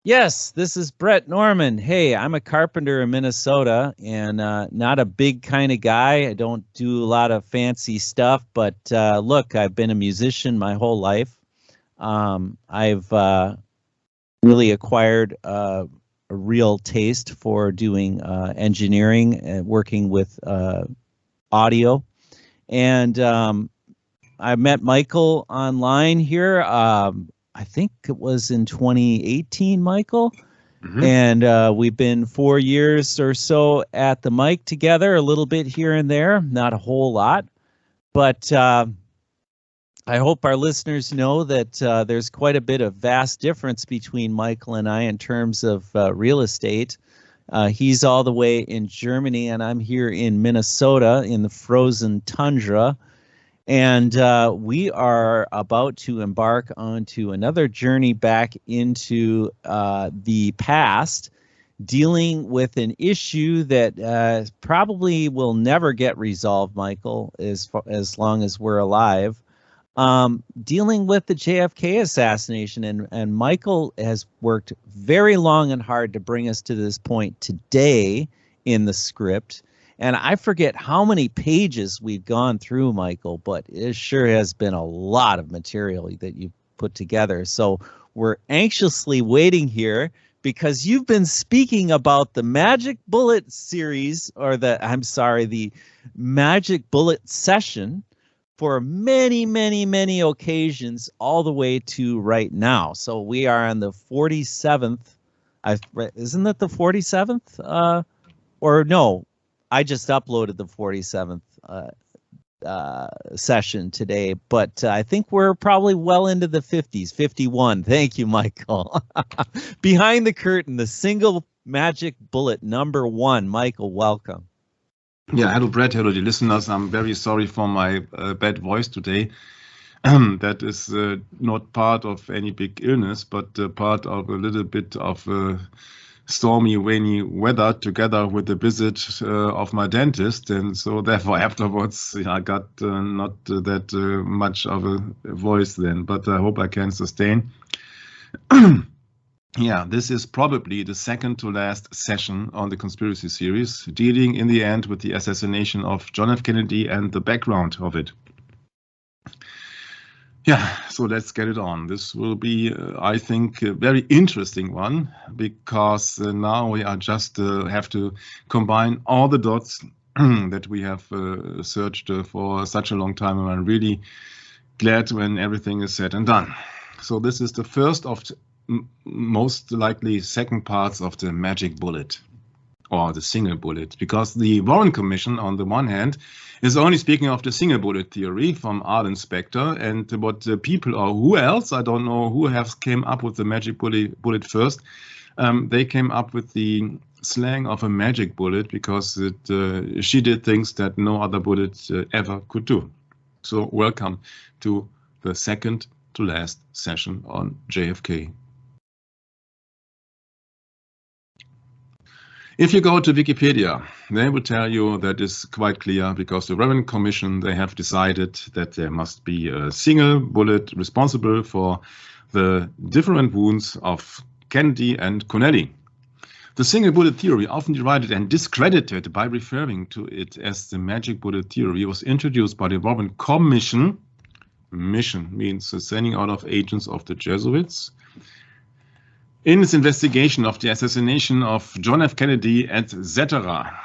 Yes, this is Brett Norman. Hey, I'm a carpenter in Minnesota and not a big kind of guy. I don't do a lot of fancy stuff, but look, I've been a musician my whole life. I've really acquired a real taste for doing engineering and working with audio. And I met Michael online here. I think it was in 2018, Michael. And we've been 4 years or so at the mic together, a little bit here and there, not a whole lot. But I hope our listeners know that there's quite a bit of vast difference between Michael and I in terms of real estate. He's all the way in Germany, and I'm here in Minnesota in the frozen tundra. And we are about to embark onto another journey back into the past, dealing with an issue that probably will never get resolved, Michael, as long as we're alive. Dealing with the JFK assassination. And Michael has worked very long and hard to bring us to this point today in the script. And I forget how many pages we've gone through, Michael, but it sure has been a lot of material that you've put together. So we're anxiously waiting here because you've been speaking about the Magic Bullet series, or the Magic Bullet session for many, many, many occasions all the way to right now. So we are on the 47th. Isn't that the 47th? Or no? I just uploaded the 47th session today, but I think we're probably well into the 50s, 51. Thank you, Michael. Behind the curtain, the single magic bullet #1. Michael, welcome. Yeah, hello, Brett. Hello, dear listeners. I'm very sorry for my bad voice today. That is not part of any big illness, but part of a little bit of stormy, rainy weather together with the visit of my dentist. And so therefore afterwards I got not that much of a voice then, but I hope I can sustain. Yeah, this is probably the second to last session on the conspiracy series, dealing in the end with the assassination of John F. Kennedy and the background of it. Yeah, so let's get it on. This will be, I think, a very interesting one, because now we are just have to combine all the dots that we have searched for such a long time, and I'm really glad when everything is said and done. So this is the first of most likely second parts of the magic bullet, or the single bullet, because the Warren Commission, on the one hand, is only speaking of the single bullet theory from Arlen Specter, and what people, or who else, I don't know who has came up with the magic bullet first. They came up with the slang of a magic bullet because she did things that no other bullet ever could do. So welcome to the second to last session on JFK. If you go to Wikipedia, they will tell you that is quite clear, because the Warren Commission, they have decided that there must be a single bullet responsible for the different wounds of Kennedy and Connelly. The single bullet theory, often derided and discredited by referring to it as the magic bullet theory, was introduced by the Warren Commission. Mission means the sending out of agents of the Jesuits. In its investigation of the assassination of John F. Kennedy, etc.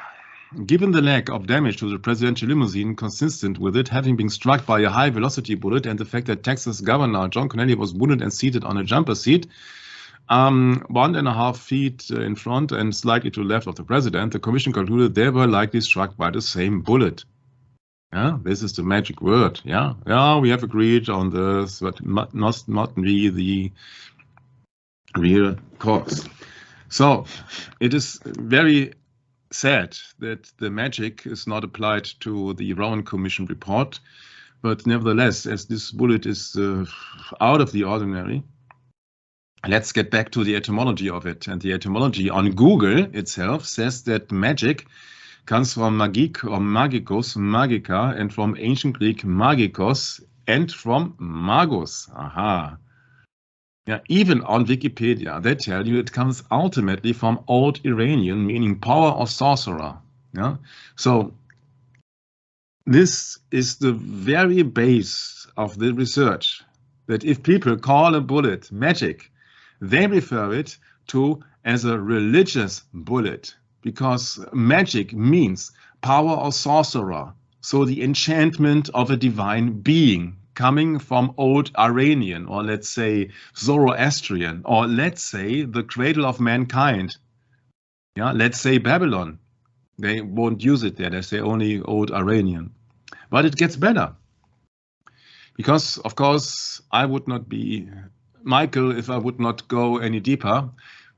Given the lack of damage to the presidential limousine consistent with it having been struck by a high-velocity bullet, and the fact that Texas Governor John Connally was wounded and seated on a jumper seat, 1.5 feet in front and slightly to the left of the president, the commission concluded they were likely struck by the same bullet. Yeah, this is the magic word. Yeah, we have agreed on this, but must not be the real cause. So it is very sad that the magic is not applied to the Warren Commission report, but nevertheless, as this bullet is out of the ordinary, let's get back to the etymology of it. And the etymology on Google itself says that magic comes from magik or magikos, magica, and from ancient Greek magikos, and from magus. Aha. Yeah, even on Wikipedia, they tell you it comes ultimately from Old Iranian, meaning power or sorcerer. Yeah, so this is the very base of the research, that if people call a bullet magic, they refer it to as a religious bullet, because magic means power or sorcerer, so the enchantment of a divine being, coming from Old Iranian, or let's say Zoroastrian, or let's say the cradle of mankind. Yeah, let's say Babylon. They won't use it there. They say only Old Iranian. But it gets better. Because, of course, I would not be Michael if I would not go any deeper.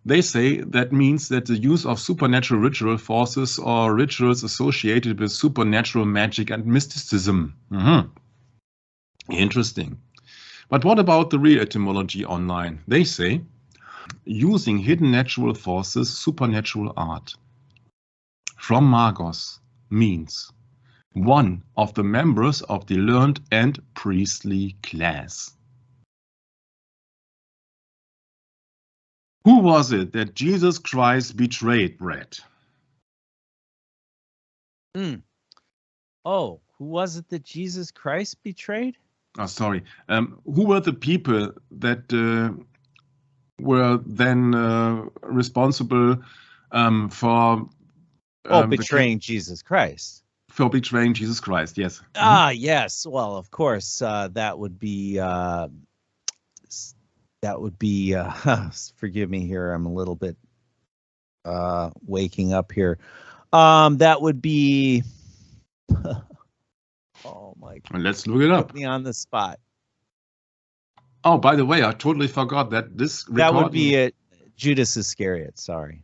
They say that means that the use of supernatural ritual forces or rituals associated with supernatural magic and mysticism. Interesting. But what about the real etymology online? They say, using hidden natural forces, supernatural art. From Magos means one of the members of the learned and priestly class. Who was it that Jesus Christ betrayed, Brett? Oh, who was it that Jesus Christ betrayed? Oh, sorry. Who were the people that were then responsible for betraying Jesus Christ. For betraying Jesus Christ, yes. Yes. Well, of course, that would be forgive me here, I'm a little bit waking up here. That would be oh my God. Let's look it up. Put me on the spot. Oh, by the way, I totally forgot that this recording... That would be Judas Iscariot, sorry.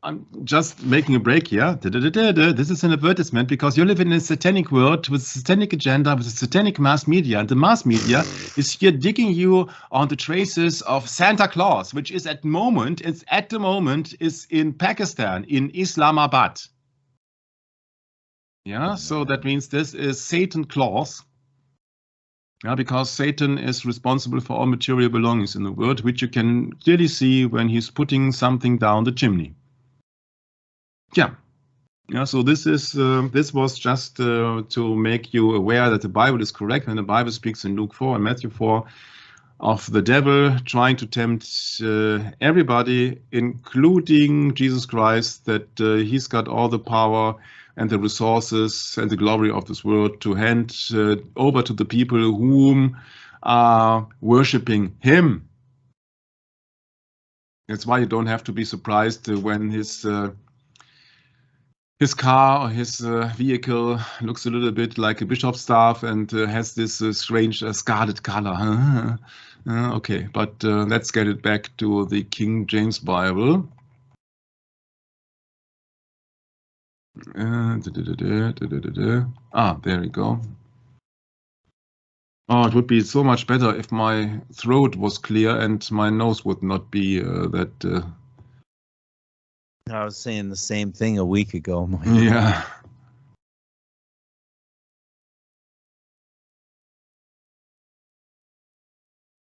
I'm just making a break here. This is an advertisement because you live in a satanic world with a satanic agenda, with a satanic mass media. And the mass media is here digging you on the traces of Santa Claus, which is at the moment is in Pakistan, in Islamabad. Yeah, so that means this is Satan Claus. Yeah, because Satan is responsible for all material belongings in the world, which you can clearly see when he's putting something down the chimney. Yeah. Yeah, so this was just to make you aware that the Bible is correct, and the Bible speaks in Luke 4 and Matthew 4 of the devil trying to tempt everybody, including Jesus Christ, that he's got all the power and the resources and the glory of this world to hand over to the people whom are worshipping him. That's why you don't have to be surprised when his car or his vehicle looks a little bit like a bishop's staff and has this strange scarlet color. Okay, but let's get it back to the King James Bible. There we go. Oh, it would be so much better if my throat was clear and my nose would not be that... I was saying the same thing a week ago. Yeah.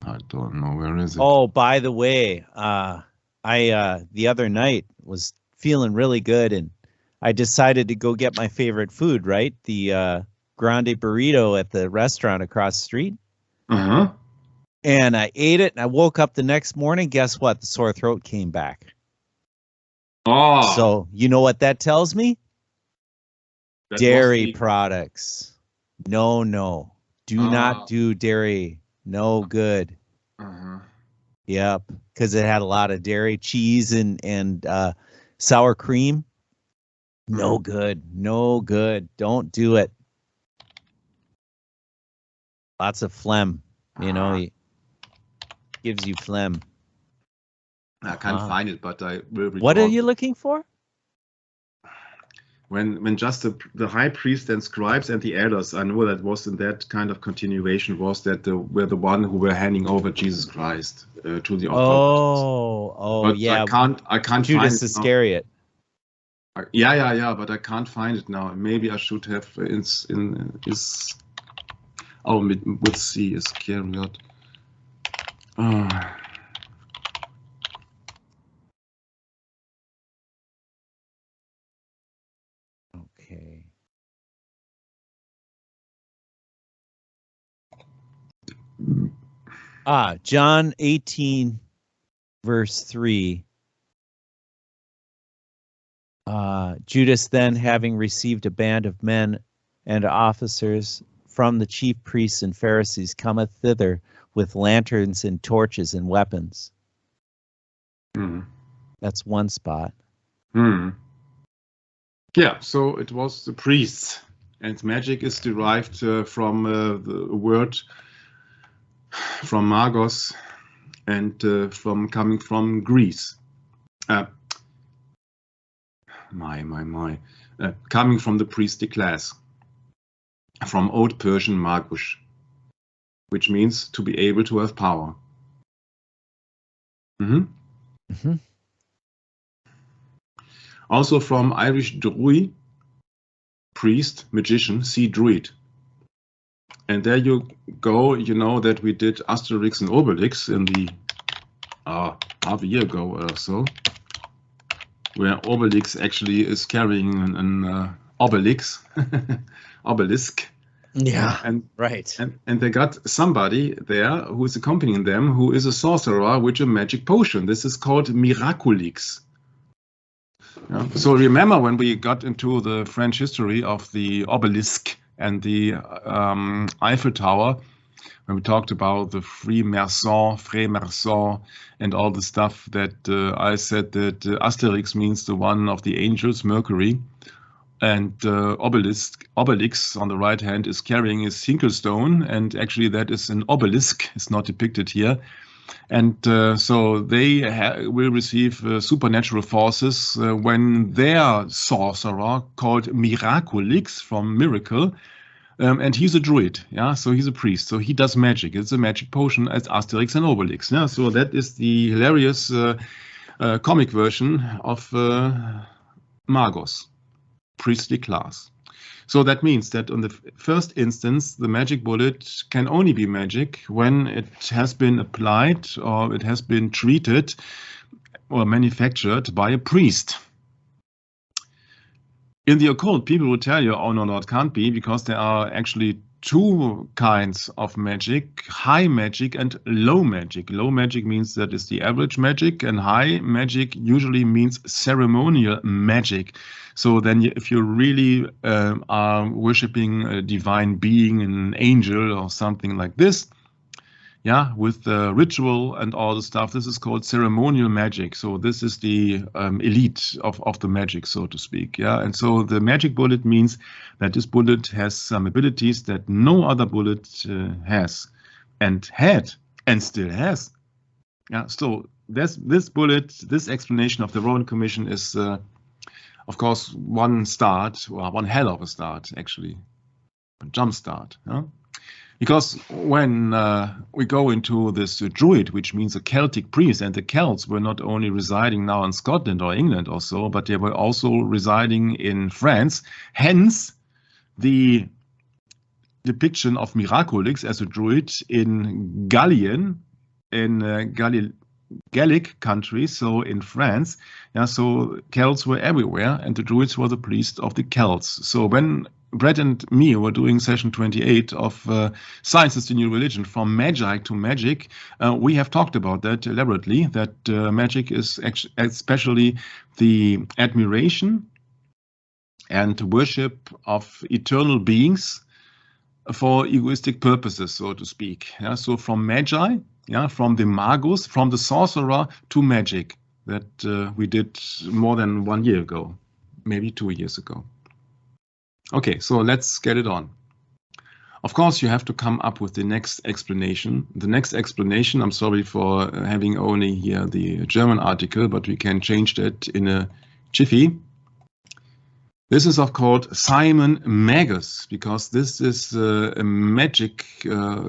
I don't know, where is it? Oh, by the way, I the other night was feeling really good, and I decided to go get my favorite food, right? The grande burrito at the restaurant across the street. Uh-huh. And I ate it, and I woke up the next morning. Guess what? The sore throat came back. Oh. So you know what that tells me? Dairy products. No. Do not do dairy. No good. Uh-huh. Yep, because it had a lot of dairy, cheese, and sour cream. No good. No good. Don't do it. Lots of phlegm. You know, it gives you phlegm. I can't find it, but I will record. What are you looking for? When just the high priest and scribes and the elders, I know that was in that kind of continuation, was that were the one who were handing over Jesus Christ to the authorities. But yeah. I can't Judas find Iscariot. Yeah, but I can't find it now. Maybe I should have with C, Iscariot. Okay. John 18, verse 3. Judas then, having received a band of men and officers from the chief priests and Pharisees, cometh thither with lanterns and torches and weapons. That's one spot. Yeah, so it was the priests, and magic is derived from the word from magos, and from coming from Greece. Coming from the priestly class, from Old Persian magus, which means to be able to have power. Also from Irish druid, priest, magician, see druid. And there you go, you know that we did Asterix and Obelix in the half a year ago or so, where Obelix actually is carrying an obelisk. Yeah, and right. And they got somebody there who is accompanying them, who is a sorcerer with a magic potion. This is called Miraculix. Yeah. So remember when we got into the French history of the obelisk and the Eiffel Tower, when we talked about the Freemason, and all the stuff that I said that Asterix means the one of the angels, Mercury, and Obelix on the right hand is carrying a sinklestone, and actually that is an obelisk. It's not depicted here. And so they will receive supernatural forces when their sorcerer, called Miraculix, from miracle, and he's a druid, yeah, so he's a priest, so he does magic. It's a magic potion as Asterix and Obelix, yeah. So that is the hilarious comic version of Magos, priestly class. So that means that on the first instance, the magic bullet can only be magic when it has been applied or it has been treated or manufactured by a priest. In the occult, people will tell you, oh, no, it can't be, because there are actually two kinds of magic, high magic and low magic. Low magic means that is the average magic, and high magic usually means ceremonial magic. So then if you really are worshipping a divine being, an angel or something like this, yeah, with the ritual and all the stuff, this is called ceremonial magic. So this is the elite of the magic, so to speak. Yeah, and so the magic bullet means that this bullet has some abilities that no other bullet has, and had, and still has. Yeah, so this bullet, this explanation of the Roman Commission is, of course, one start, or one hell of a start, actually, a jump start. Yeah? Because when we go into this druid, which means a Celtic priest, and the Celts were not only residing now in Scotland or England or so, but they were also residing in France. Hence, the depiction of Miraculix as a druid in Gallian, in Gallic countries, so in France. Yeah, so Celts were everywhere, and the druids were the priests of the Celts. So when Brett and me were doing session 28 of Science is the New Religion, from Magi to Magic, we have talked about that elaborately, that magic is especially the admiration and worship of eternal beings for egoistic purposes, so to speak. Yeah, so from Magi, yeah, from the magus, from the sorcerer to magic, that we did more than 1 year ago, maybe 2 years ago. Okay, so let's get it on. Of course, you have to come up with the next explanation. The next explanation, I'm sorry for having only here the German article, but we can change that in a jiffy. This is called Simon Magus, because this is a magic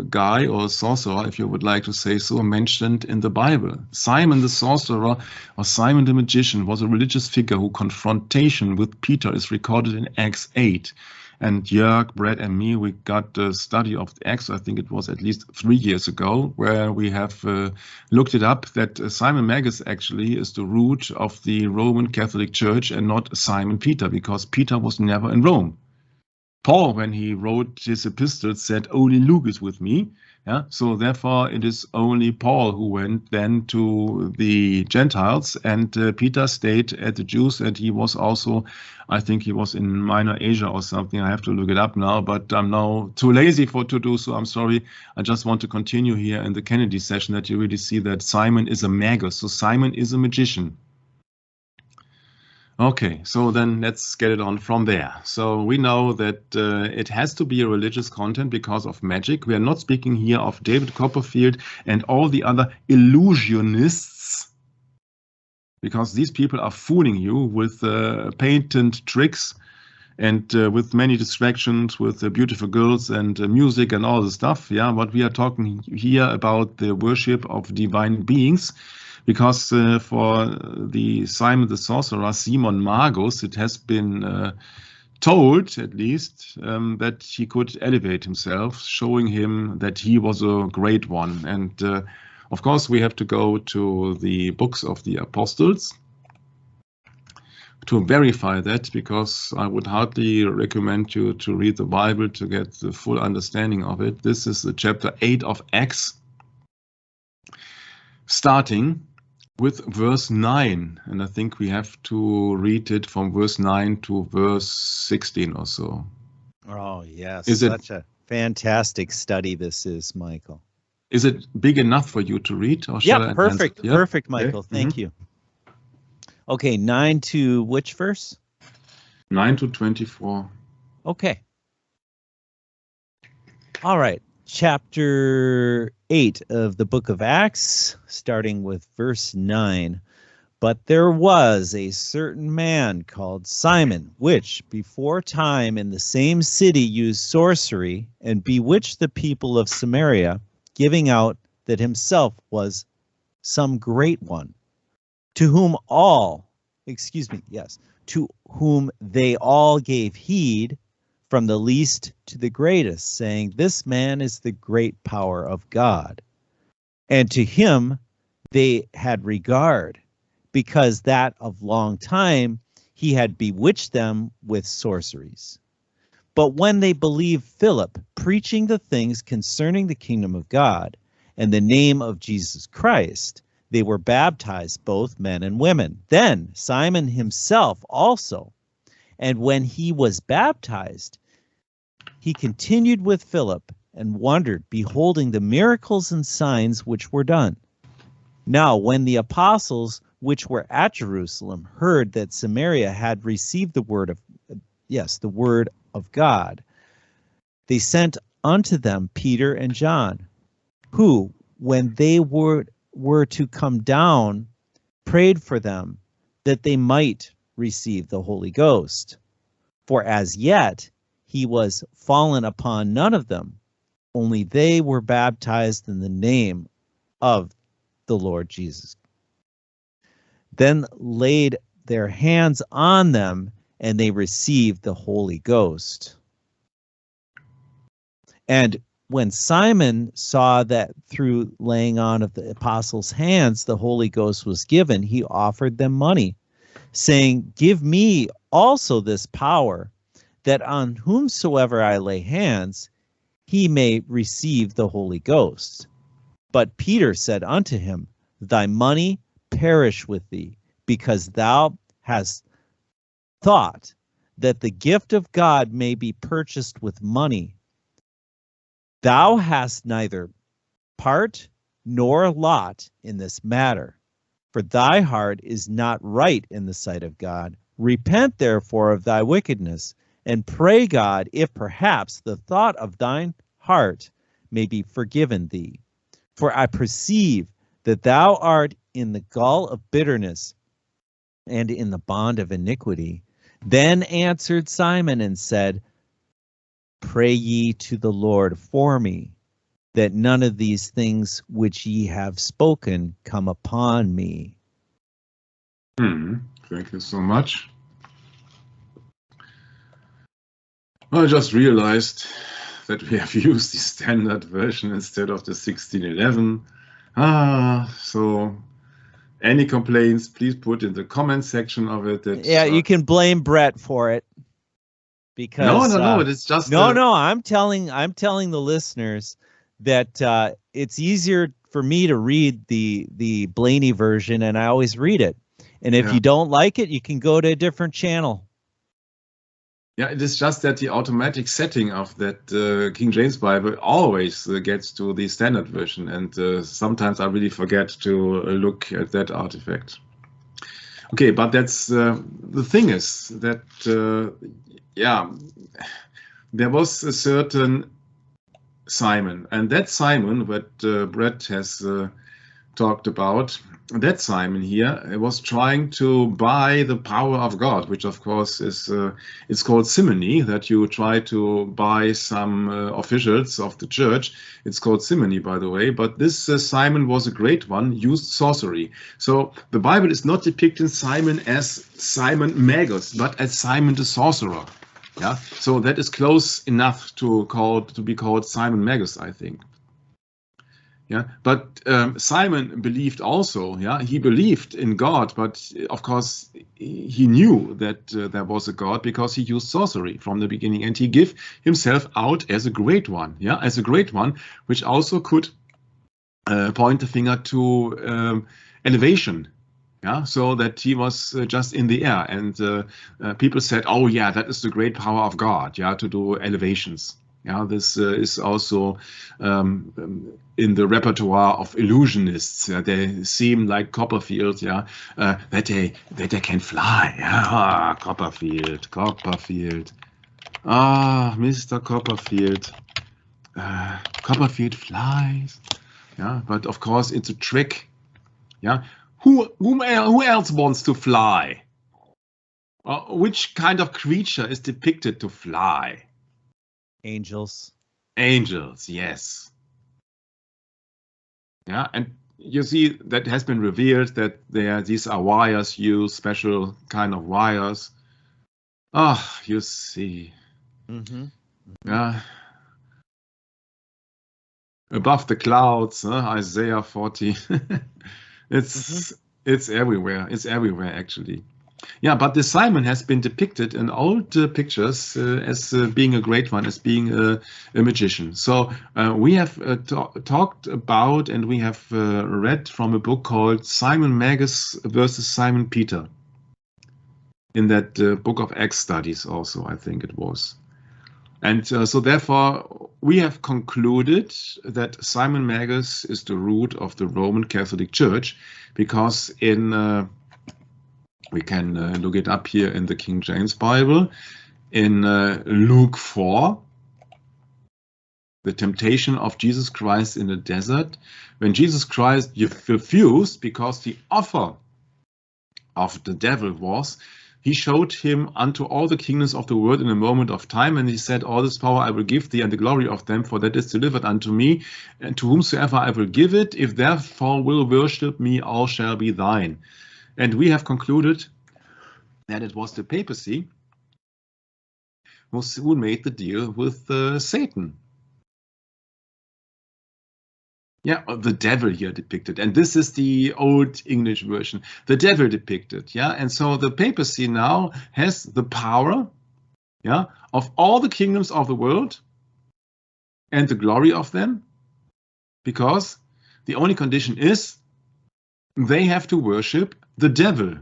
guy or sorcerer, if you would like to say so, mentioned in the Bible. Simon the sorcerer, or Simon the magician, was a religious figure whose confrontation with Peter is recorded in Acts 8. And Jörg, Brett, and me, we got a study of the Acts, I think it was at least 3 years ago, where we have looked it up that Simon Magus actually is the root of the Roman Catholic Church and not Simon Peter, because Peter was never in Rome. Paul, when he wrote his epistles, said, only Luke is with me. Yeah, so therefore it is only Paul who went then to the Gentiles, and Peter stayed at the Jews, and he was also, I think he was in Minor Asia or something. I have to look it up now, but I'm now too lazy to do so. I'm sorry. I just want to continue here in the Kennedy session that you really see that Simon is a magus. So Simon is a magician. Okay, so then let's get it on from there. So we know that it has to be a religious content because of magic. We are not speaking here of David Copperfield and all the other illusionists, because these people are fooling you with patent tricks and with many distractions, with beautiful girls and music and all the stuff. Yeah, but we are talking here about the worship of divine beings. Because for the Simon the Sorcerer, Simon Magus, it has been told, at least, that he could elevate himself, showing him that he was a great one. And of course, we have to go to the books of the apostles to verify that, because I would hardly recommend you to read the Bible to get the full understanding of it. This is the chapter 8 of Acts, starting with verse 9, and I think we have to read it from verse 9 to verse 16 or so. Oh, yes. Is Such a fantastic study this is, Michael. Is it big enough for you to read? Or shall I perfect. Yep. Perfect, Michael. Okay. Thank you. Okay, 9 to which verse? 9 to 24. Okay. All right. Chapter 8 of the book of Acts, starting with verse 9. But there was a certain man called Simon, which before time in the same city used sorcery and bewitched the people of Samaria, giving out that himself was some great one, to whom they all gave heed, from the least to the greatest, saying, this man is the great power of God. And to him they had regard, because that of long time he had bewitched them with sorceries. But when they believed Philip, preaching the things concerning the kingdom of God and the name of Jesus Christ, they were baptized, both men and women. Then Simon himself also, and when he was baptized, he continued with Philip and wondered, beholding the miracles and signs which were done. Now, when the apostles which were at Jerusalem heard that Samaria had received the word of God, they sent unto them Peter and John, who, when they were to come down, prayed for them that they might receive the Holy Ghost. For as yet he was fallen upon none of them, only they were baptized in the name of the Lord Jesus. Then laid their hands on them, and they received the Holy Ghost. And when Simon saw that through laying on of the apostles' hands the Holy Ghost was given, he offered them money, saying, give me also this power, that on whomsoever I lay hands, he may receive the Holy Ghost. But Peter said unto him, thy money perish with thee, because thou hast thought that the gift of God may be purchased with money. Thou hast neither part nor lot in this matter, for thy heart is not right in the sight of God. Repent therefore of thy wickedness, and pray God, if perhaps the thought of thine heart may be forgiven thee. For I perceive that thou art in the gall of bitterness and in the bond of iniquity. Then answered Simon and said, pray ye to the Lord for me, that none of these things which ye have spoken come upon me. Thank you so much. I just realized that we have used the standard version instead of the 1611. So any complaints, please put in the comment section of it. Yeah, you can blame Brett for it. Because no, it's just no. I'm telling the listeners that it's easier for me to read the Blaney version, and I always read it. And if you don't like it, you can go to a different channel. Yeah, it is just that the automatic setting of that King James Bible always gets to the standard version, and sometimes I really forget to look at that artifact. Okay, but that's the thing is that there was a certain Simon, and that Simon, what Brett has talked about, that Simon here was trying to buy the power of God, which of course is it's called simony, that you try to buy some officials of the church. It's called simony, by the way, but this Simon was a great one, used sorcery. So the Bible is not depicting Simon as Simon Magus, but as Simon the sorcerer. Yeah, so that is close enough to be called Simon Magus, I think. Yeah, but Simon believed also. Yeah, he believed in God, but of course he knew that there was a God because he used sorcery from the beginning, and he gave himself out as a great one. Yeah, as a great one, which also could point the finger to elevation. Yeah, so that he was just in the air, and people said, "Oh, yeah, that is the great power of God." Yeah, to do elevations. Yeah, this is also in the repertoire of illusionists. They seem like Copperfield. Yeah, that they can fly. Yeah, Copperfield. Ah, Mr. Copperfield. Copperfield flies. Yeah, but of course it's a trick. Yeah, who else wants to fly? Which kind of creature is depicted to fly? Angels. Angels, yes. Yeah, and you see that has been revealed that these are wires used, special kind of wires. Ah, you see. Yeah. Above the clouds, Isaiah 40. It's everywhere. It's everywhere, actually. Yeah, but the Simon has been depicted in old pictures as being a great one, as being a magician. So we have talked about, and we have read from a book called Simon Magus versus Simon Peter. In that book of Acts studies also, I think it was. And so therefore, we have concluded that Simon Magus is the root of the Roman Catholic Church, because in we can look it up here in the King James Bible. In Luke 4, the temptation of Jesus Christ in the desert, when Jesus Christ refused because the offer of the devil was, he showed him unto all the kingdoms of the world in a moment of time, and he said, all this power I will give thee, and the glory of them, for that is delivered unto me, and to whomsoever I will give it, if therefore will worship me, all shall be thine. And we have concluded that it was the papacy who made the deal with Satan. Yeah, the devil here depicted. And this is the old English version. The devil depicted, yeah. And so the papacy now has the power, yeah, of all the kingdoms of the world and the glory of them, because the only condition is they have to worship the devil.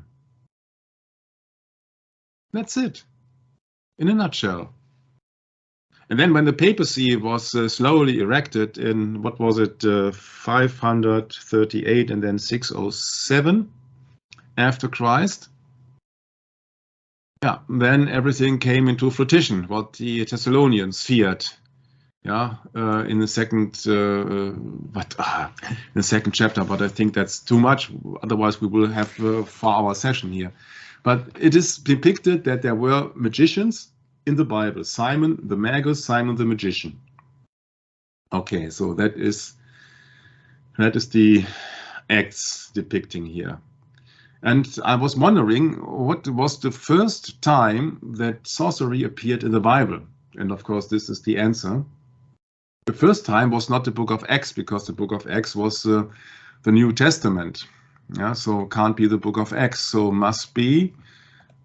That's it, in a nutshell. And then when the papacy was slowly erected in, what was it, 538 and then 607 after Christ, yeah, then everything came into fruition, what the Thessalonians feared. Yeah, in the second in the second chapter, but I think that's too much. Otherwise, we will have 4-hour session here. But it is depicted that there were magicians in the Bible. Simon the Magus, Simon the magician. Okay, so that is the Acts depicting here. And I was wondering, what was the first time that sorcery appeared in the Bible? And of course, this is the answer. The first time was not the book of Acts, because the book of Acts was the New Testament. Yeah, so can't be the book of Acts. So must be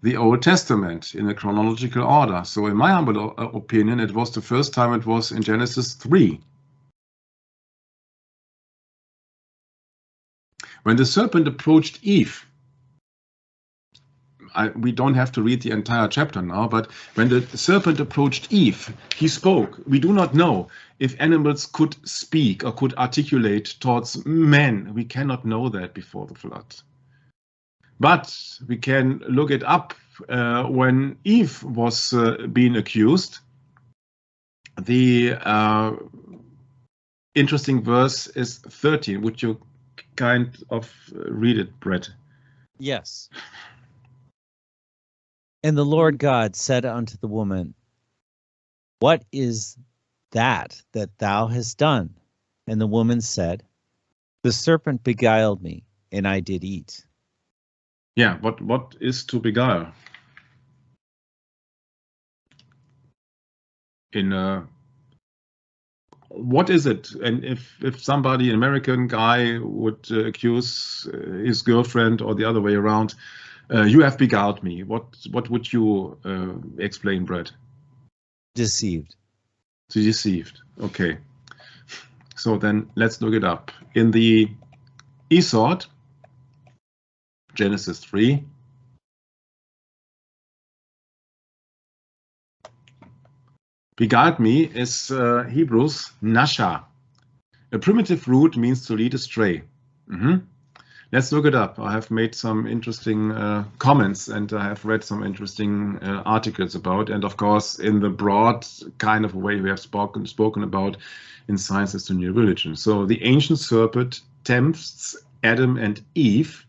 the Old Testament in a chronological order. So in my humble opinion, it was the first time it was in Genesis 3. When the serpent approached Eve, we don't have to read the entire chapter now, but when the serpent approached Eve, he spoke. We do not know if animals could speak or could articulate towards men. We cannot know that before the flood. But we can look it up when Eve was being accused. The interesting verse is 13. Would you kind of read it, Brett? Yes. And the Lord God said unto the woman, What is that thou hast done? And the woman said, The serpent beguiled me, and I did eat. Yeah, what is to beguile? What is it? And if somebody, an American guy, would accuse his girlfriend or the other way around, you have beguiled me. What would you explain, Brett? Deceived. Deceived. Okay. So then let's look it up. In the Esod, Genesis 3. Beguiled me is Hebrews nasha. A primitive root means to lead astray. Let's look it up. I have made some interesting comments, and I have read some interesting articles about, and of course in the broad kind of way we have spoken about in Science as the New Religion. So the ancient serpent tempts Adam and Eve,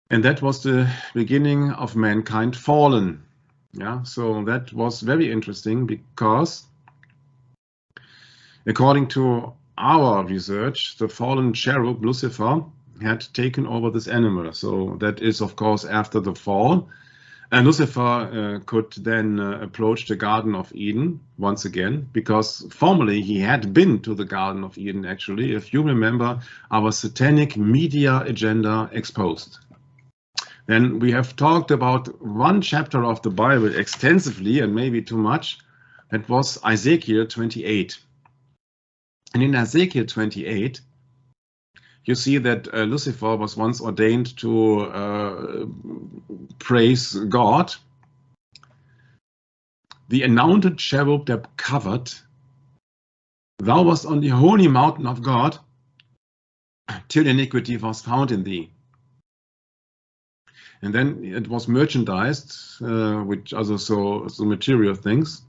and that was the beginning of mankind fallen. Yeah, so that was very interesting, because according to our research, the fallen cherub Lucifer had taken over this animal. So that is, of course, after the fall. And Lucifer could then approach the Garden of Eden once again, because formerly he had been to the Garden of Eden, actually, if you remember our satanic media agenda exposed. Then we have talked about one chapter of the Bible extensively, and maybe too much. That was Ezekiel 28. And in Ezekiel 28, you see that Lucifer was once ordained to praise God. The anointed cherub that covered, Thou wast on the holy mountain of God, till iniquity was found in thee. And then it was merchandised, which also so material things.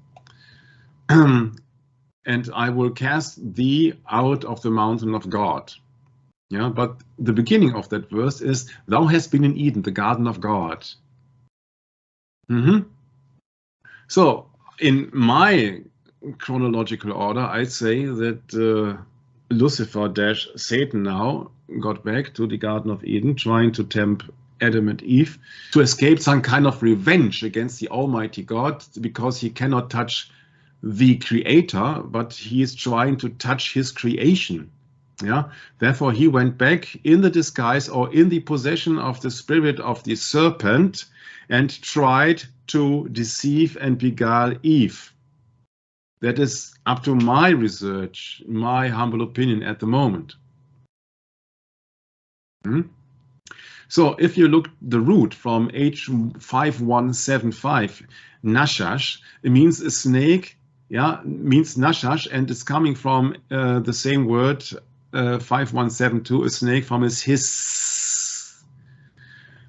And I will cast thee out of the mountain of God. Yeah, but the beginning of that verse is, Thou hast been in Eden, the garden of God. So in my chronological order, I'd say that Lucifer-Satan now got back to the Garden of Eden, trying to tempt Adam and Eve to escape some kind of revenge against the Almighty God, because he cannot touch the Creator, but he is trying to touch his creation. Yeah, therefore he went back in the disguise or in the possession of the spirit of the serpent and tried to deceive and beguile Eve. That is up to my research, my humble opinion at the moment. So if you look the root from H5175, Nashash, it means a snake, yeah, means Nashash, and it's coming from the same word 5172, a snake from his hiss.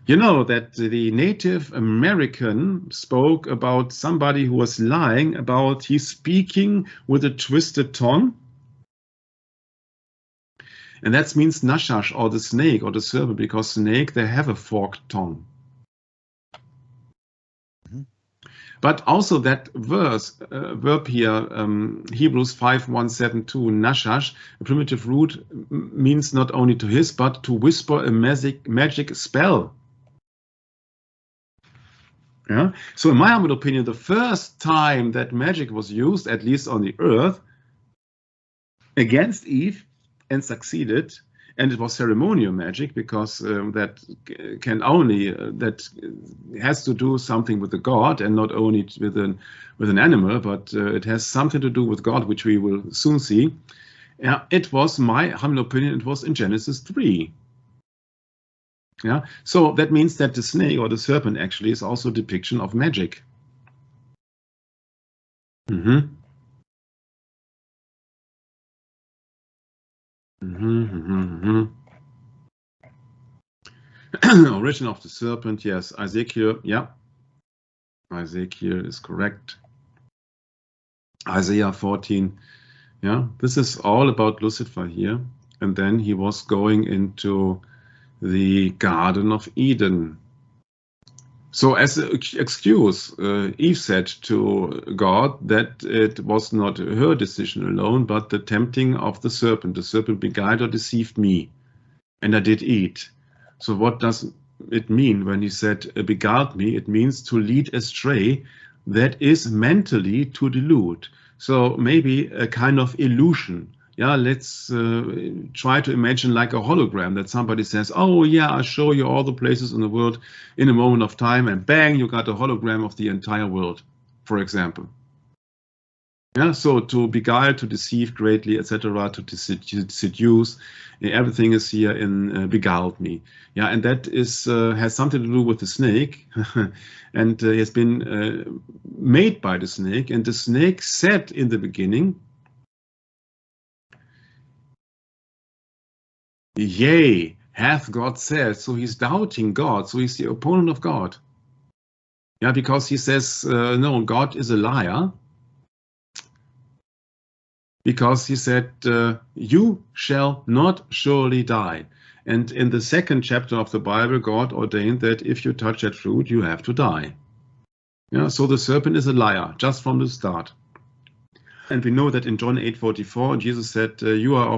You know that the Native American spoke about somebody who was lying about he's speaking with a twisted tongue. And that means Nashash, or the snake, or the serpent, because snake, they have a forked tongue. But also that verb here, Hebrews 5172, Nashash, a primitive root, means not only to hiss, but to whisper a magic spell. Yeah. So in my humble opinion, the first time that magic was used, at least on the earth, against Eve and succeeded, and it was ceremonial magic, because that can only that has to do something with the god and not only with an animal, but it has something to do with God, which we will soon see. It was, my humble opinion, it was in Genesis 3. Yeah, so that means that the snake or the serpent actually is also a depiction of magic. Mm-hmm. Origin of the serpent, yes. Ezekiel, yeah. Ezekiel is correct. Isaiah 14, yeah. This is all about Lucifer here. And then he was going into the Garden of Eden. So as an excuse, Eve said to God that it was not her decision alone, but the tempting of the serpent. The serpent beguiled or deceived me, and I did eat. So what does it mean when he said beguiled me? It means to lead astray, that is mentally to delude. So maybe a kind of illusion. Yeah, let's try to imagine like a hologram, that somebody says, oh yeah, I'll show you all the places in the world in a moment of time, and bang, you got a hologram of the entire world, for example. Yeah, so to beguile, to deceive greatly, etc., to seduce, everything is here in beguiled me. Yeah, and that is has something to do with the snake, and has been made by the snake. And the snake said in the beginning, yea, hath God said. So he's doubting God. So he's the opponent of God. Yeah, because he says, no, God is a liar. Because he said, you shall not surely die. And in the second chapter of the Bible, God ordained that if you touch that fruit, you have to die. Yeah, so the serpent is a liar, just from the start. And we know that in John 8:44, Jesus said, you are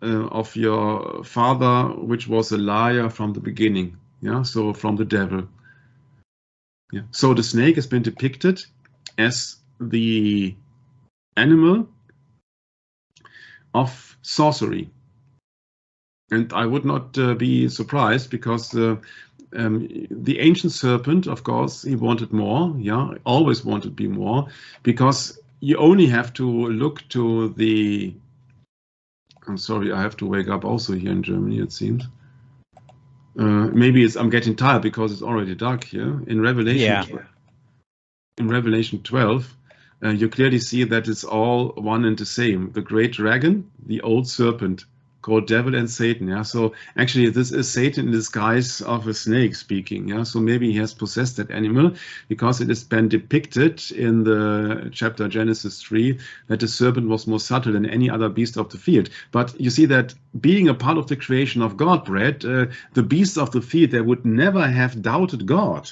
of your father, which was a liar from the beginning. Yeah, so from the devil. Yeah. So the snake has been depicted as the animal of sorcery. And I would not be surprised, because the ancient serpent, of course, he wanted more. Yeah, always wanted to be more, because you only have to look to the. I'm sorry, I have to wake up also here in Germany, it seems. Maybe I'm getting tired because it's already dark here. In Revelation, in Revelation 12, you clearly see that it's all one and the same. The great dragon, the old serpent, called devil and Satan. Yeah, so actually this is Satan in disguise of a snake speaking. Yeah, so maybe he has possessed that animal, because it has been depicted in the chapter Genesis 3 that the serpent was more subtle than any other beast of the field. But you see that being a part of the creation of God, Brad, the beasts of the field, they would never have doubted God.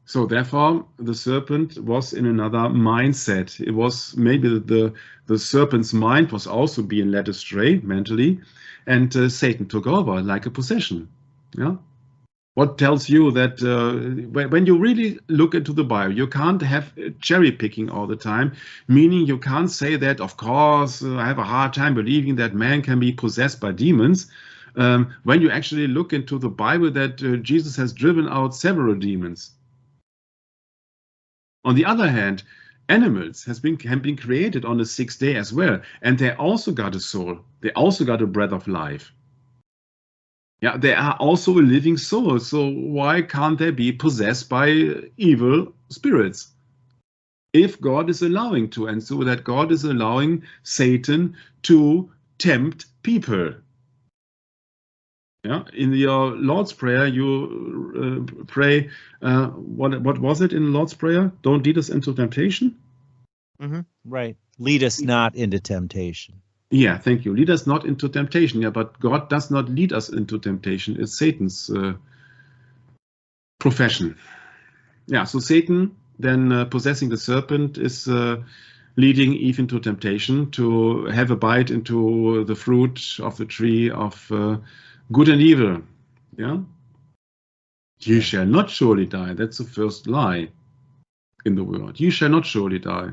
So therefore, the serpent was in another mindset. It was maybe the serpent's mind was also being led astray mentally, and Satan took over like a possession. Yeah. What tells you that when you really look into the Bible, you can't have cherry picking all the time, meaning you can't say that, of course, I have a hard time believing that man can be possessed by demons. When you actually look into the Bible, that Jesus has driven out several demons. On the other hand, animals can be created on the sixth day as well, and they also got a soul. They also got a breath of life. Yeah, they are also a living soul. So why can't they be possessed by evil spirits? If God is allowing to, and so that God is allowing Satan to tempt people. Yeah, in your Lord's Prayer, you pray. What was it in the Lord's Prayer? Don't lead us into temptation. Mm-hmm. Right. Lead us not into temptation. Yeah, thank you. Lead us not into temptation. Yeah, but God does not lead us into temptation. It's Satan's profession. Yeah, so Satan then possessing the serpent is leading Eve into temptation to have a bite into the fruit of the tree of good and evil. Yeah. You shall not surely die. That's the first lie in the word. You shall not surely die.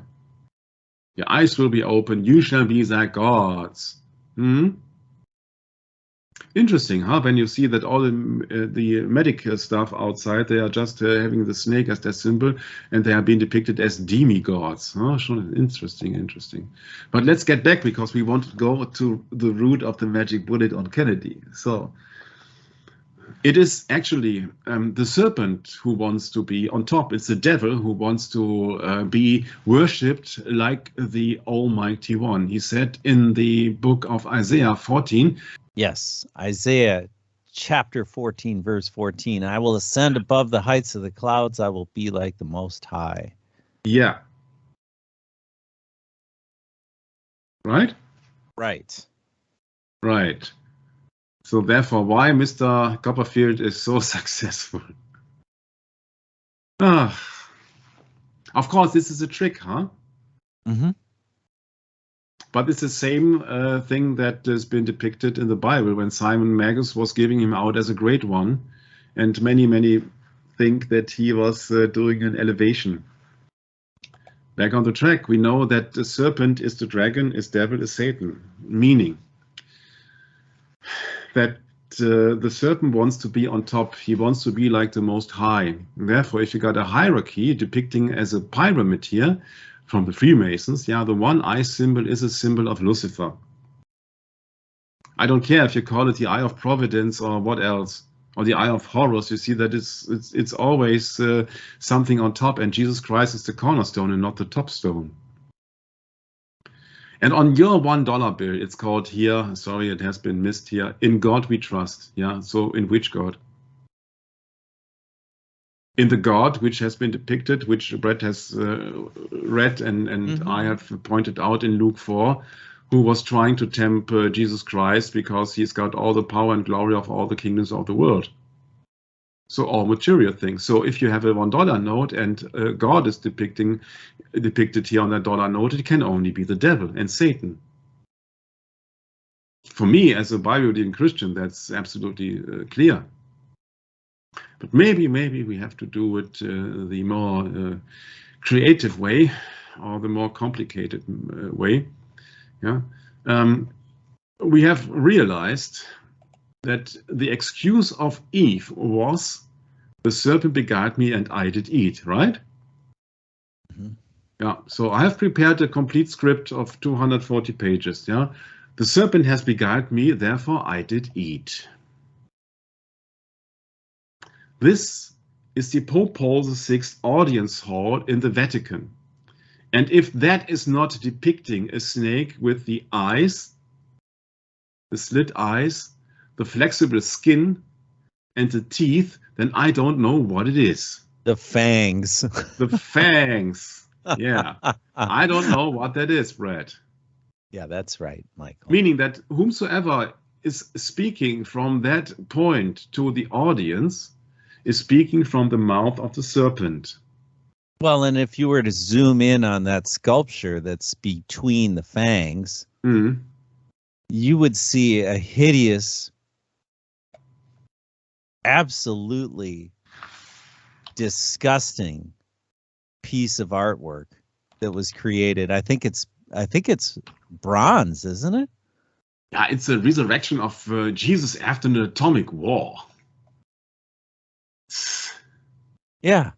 Your eyes will be open. You shall be their gods. Interesting, huh? When you see that all the medical stuff outside, they are just having the snake as their symbol, and they are being depicted as demigods. Oh, sure. Interesting. But let's get back, because we want to go to the root of the magic bullet on Kennedy. So it is actually the serpent who wants to be on top. It's the devil who wants to be worshipped like the Almighty One. He said in the book of Isaiah 14. Yes, Isaiah chapter 14, verse 14. I will ascend above the heights of the clouds. I will be like the Most High. Yeah. Right? Right. So therefore, why Mr. Copperfield is so successful? Of course, this is a trick, huh? But it's the same thing that has been depicted in the Bible when Simon Magus was giving him out as a great one. And many think that he was doing an elevation. Back on the track, we know that the serpent is the dragon, is devil, is Satan. Meaning that the serpent wants to be on top. He wants to be like the Most High. Therefore, if you got a hierarchy depicting as a pyramid here, from the Freemasons, yeah, the one eye symbol is a symbol of Lucifer. I don't care if you call it the Eye of Providence or what else, or the Eye of Horus. You see that it's always something on top, and Jesus Christ is the cornerstone and not the top stone. And on your $1 bill, it's called here, sorry, it has been missed here, in God we trust. Yeah, so in which God? In the God which has been depicted, which Brett has read and I have pointed out in Luke 4, who was trying to tempt Jesus Christ because he's got all the power and glory of all the kingdoms of the world. So all material things. So if you have a $1 note and God is depicted here on that dollar note, it can only be the devil and Satan. For me, as a Bible-believing Christian, that's absolutely clear. But maybe we have to do it the more creative way, or the more complicated way. Yeah, we have realized that the excuse of Eve was, the serpent beguiled me and I did eat. Right? Yeah. So I have prepared a complete script of 240 pages. Yeah, the serpent has beguiled me, therefore I did eat. This is the Pope Paul VI audience hall in the Vatican. And if that is not depicting a snake with the eyes, the slit eyes, the flexible skin, and the teeth, then I don't know what it is. The fangs. The fangs. Yeah. I don't know what that is, Brad. Yeah, that's right, Michael. Meaning that whomsoever is speaking from that point to the audience is speaking from the mouth of the serpent. Well, and if you were to zoom in on that sculpture that's between the fangs, you would see a hideous, absolutely disgusting piece of artwork that was created. I think it's bronze, isn't it? Yeah, it's a resurrection of Jesus after an atomic war. Yeah.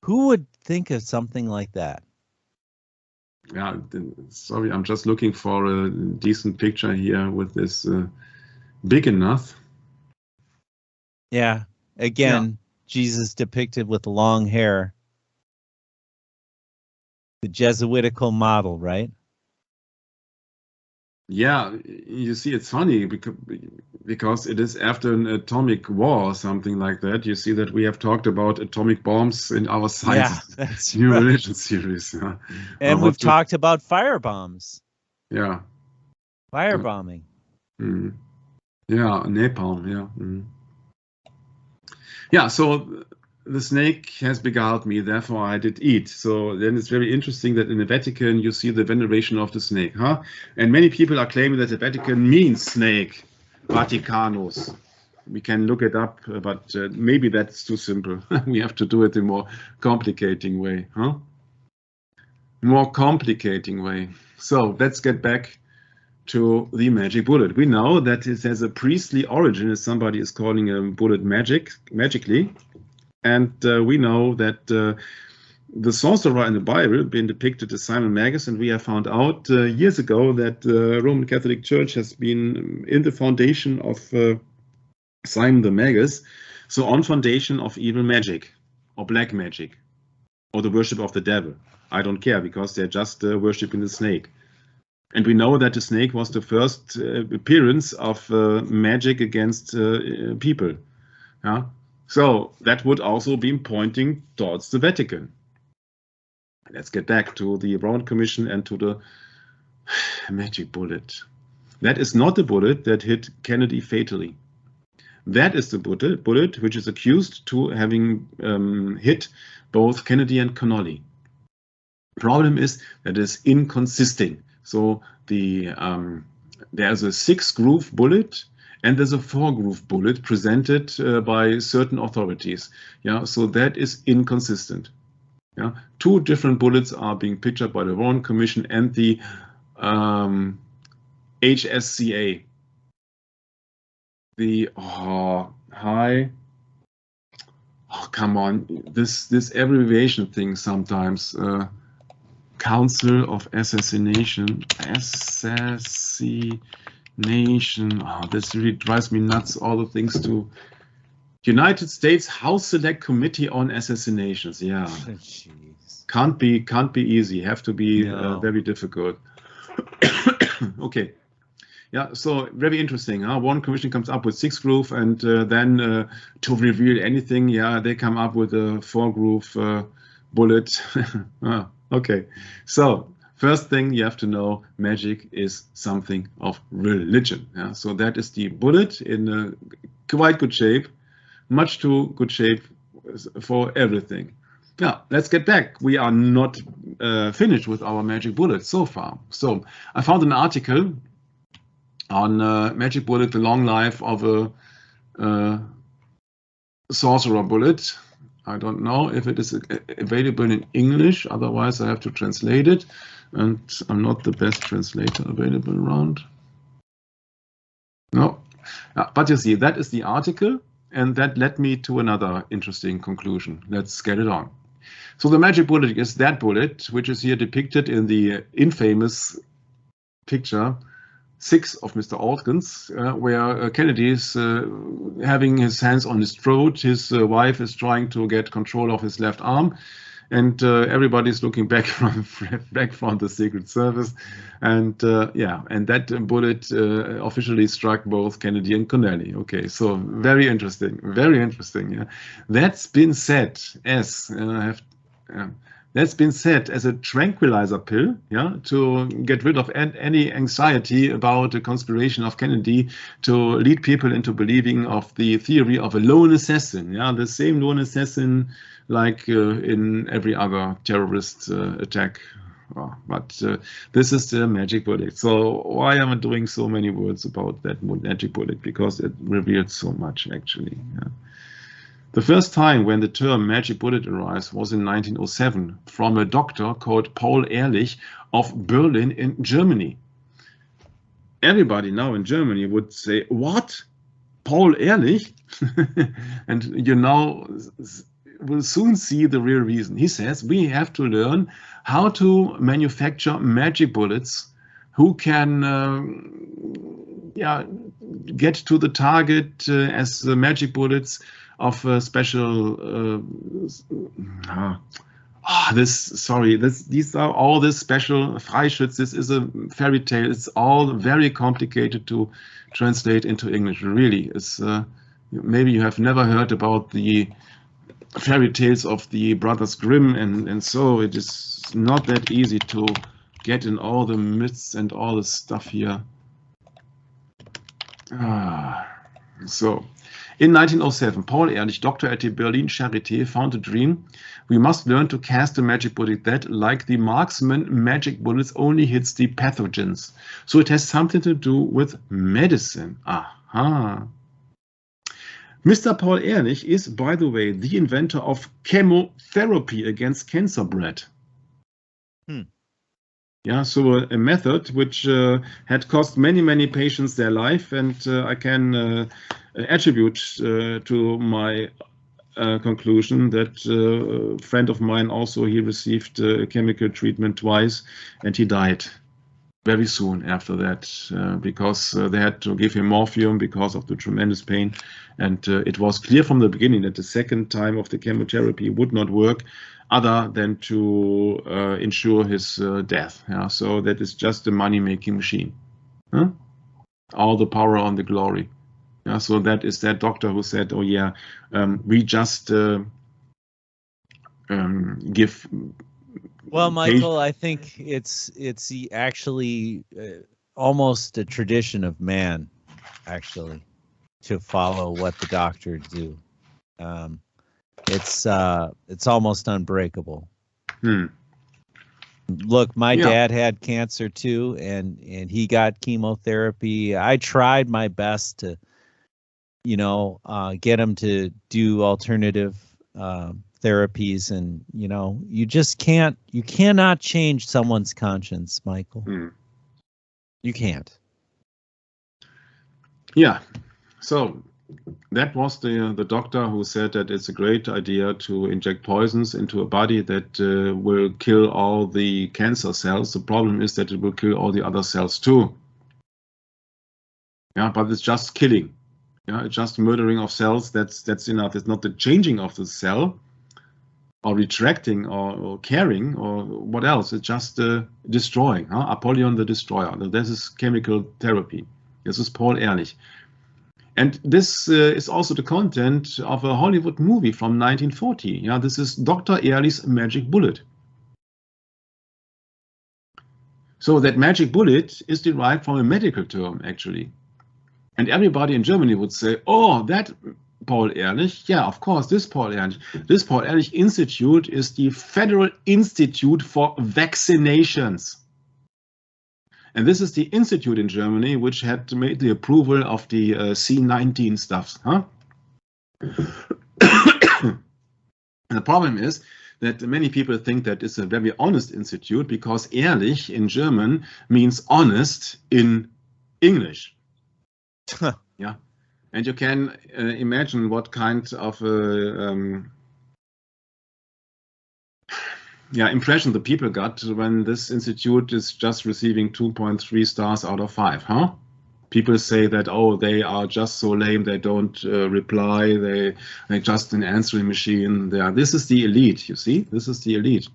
Who would think of something like that? Yeah, sorry, I'm just looking for a decent picture here with this big enough. Yeah. Again, Jesus depicted with long hair. The Jesuitical model, right? Yeah, you see, it's funny because it is after an atomic war or something like that. You see that we have talked about atomic bombs in our science new religion series. Yeah. And we've talked about fire bombs. Yeah. Firebombing. Yeah, napalm, yeah. Yeah, so the snake has beguiled me, therefore I did eat. So then it's very interesting that in the Vatican you see the veneration of the snake, huh? And many people are claiming that the Vatican means snake, Vaticanus. we can look it up, but maybe that's too simple. We have to do it in a more complicating way, huh? More complicating way. So let's get back to the magic bullet. We know that it has a priestly origin, as somebody is calling a bullet magically. And we know that the sorcerer in the Bible been depicted as Simon Magus, and we have found out years ago that the Roman Catholic Church has been in the foundation of Simon the Magus, so on foundation of evil magic or black magic or the worship of the devil. I don't care, because they're just worshiping the snake. And we know that the snake was the first appearance of magic against people. Yeah? So that would also be pointing towards the Vatican. Let's get back to the Roman Commission and to the magic bullet. That is not the bullet that hit Kennedy fatally. That is the bullet which is accused to having hit both Kennedy and Connolly. Problem is that it is inconsistent. So there's a 6-groove bullet and there's a 4-groove bullet presented by certain authorities. Yeah, so that is inconsistent. Yeah, 2 different bullets are being pictured by the Roman Commission and the HSCA. The come on, this abbreviation thing sometimes. Council of Assassination. Oh, this really drives me nuts. All the things to United States House Select Committee on Assassinations. Yeah, jeez. Can't be easy. Have to be very difficult. Okay. Yeah, so very interesting. One commission comes up with 6-groove, and then to reveal anything, yeah, they come up with a 4-groove bullet. Okay, so first thing you have to know, magic is something of religion. Yeah? So that is the bullet in quite good shape, much too good shape for everything. Yeah, let's get back. We are not finished with our magic bullet so far. So I found an article on magic bullet, the long life of a sorcerer bullet. I don't know if it is available in English, otherwise I have to translate it, and I'm not the best translator available around. No, but you see, that is the article, and that led me to another interesting conclusion. Let's get it on. So the magic bullet is that bullet, which is here depicted in the infamous picture 6 of Mr. Aldkins, where Kennedy is having his hands on his throat. His wife is trying to get control of his left arm, and everybody's looking back from the Secret Service. And yeah, and that bullet officially struck both Kennedy and Connolly. Okay, so very interesting, very interesting. Yeah, that's been said as that's been said as a tranquilizer pill, yeah, to get rid of any anxiety about the conspiration of Kennedy, to lead people into believing of the theory of a lone assassin, yeah, the same lone assassin like in every other terrorist attack. But this is the magic bullet. So why am I doing so many words about that magic bullet? Because it reveals so much, actually. Yeah. The first time when the term magic bullet arrives was in 1907 from a doctor called Paul Ehrlich of Berlin in Germany. Everybody now in Germany would say, what? Paul Ehrlich? And you now will soon see the real reason. He says we have to learn how to manufacture magic bullets who can get to the target as the magic bullets of special these are all this special Freischütz. This is a fairy tale. It's all very complicated to translate into English. Really, it's maybe you have never heard about the fairy tales of the Brothers Grimm, and so it is not that easy to get in all the myths and all the stuff here. So. In 1907, Paul Ehrlich, doctor at the Berlin Charité, found a dream. We must learn to cast a magic bullet that, like the marksman magic bullets, only hits the pathogens. So it has something to do with medicine. Aha. Mr. Paul Ehrlich is, by the way, the inventor of chemotherapy against cancer bread. Yeah, so a method which had cost many patients their life, and I can attribute to my conclusion that a friend of mine also, he received chemical treatment twice, and he died very soon after that because they had to give him morphine because of the tremendous pain, and it was clear from the beginning that the second time of the chemotherapy would not work other than to ensure his death. Yeah? So that is just a money-making machine. Huh? All the power on the glory. Yeah, so that is that doctor who said, "Oh yeah, we just give." Well, Michael, I think it's actually almost a tradition of man, actually, to follow what the doctors do. It's almost unbreakable. Look, my dad had cancer too, and he got chemotherapy. I tried my best to, get him to do alternative therapies, and you cannot change someone's conscience, Michael. You can't. Yeah. So that was the doctor who said that it's a great idea to inject poisons into a body that will kill all the cancer cells. The problem is that it will kill all the other cells too. Yeah, but it's just killing. Yeah, it's just murdering of cells. That's enough. It's not the changing of the cell, or retracting, or caring, or what else. It's just destroying. Apollyon the Destroyer. This is chemical therapy. This is Paul Ehrlich. And this is also the content of a Hollywood movie from 1940. Yeah, this is Dr. Ehrlich's magic bullet. So that magic bullet is derived from a medical term, actually. And everybody in Germany would say, "Oh, that Paul Ehrlich, yeah, of course, this Paul Ehrlich. This Paul Ehrlich Institute is the Federal Institute for Vaccinations." And this is the institute in Germany which had made the approval of the C19 stuffs. The problem is that many people think that it's a very honest institute because Ehrlich in German means honest in English. Yeah, and you can imagine what kind of impression the people got when this institute is just receiving 2.3 stars out of 5, People say that, oh, they are just so lame, they don't reply, they're just an answering machine. This is the elite, you see? This is the elite.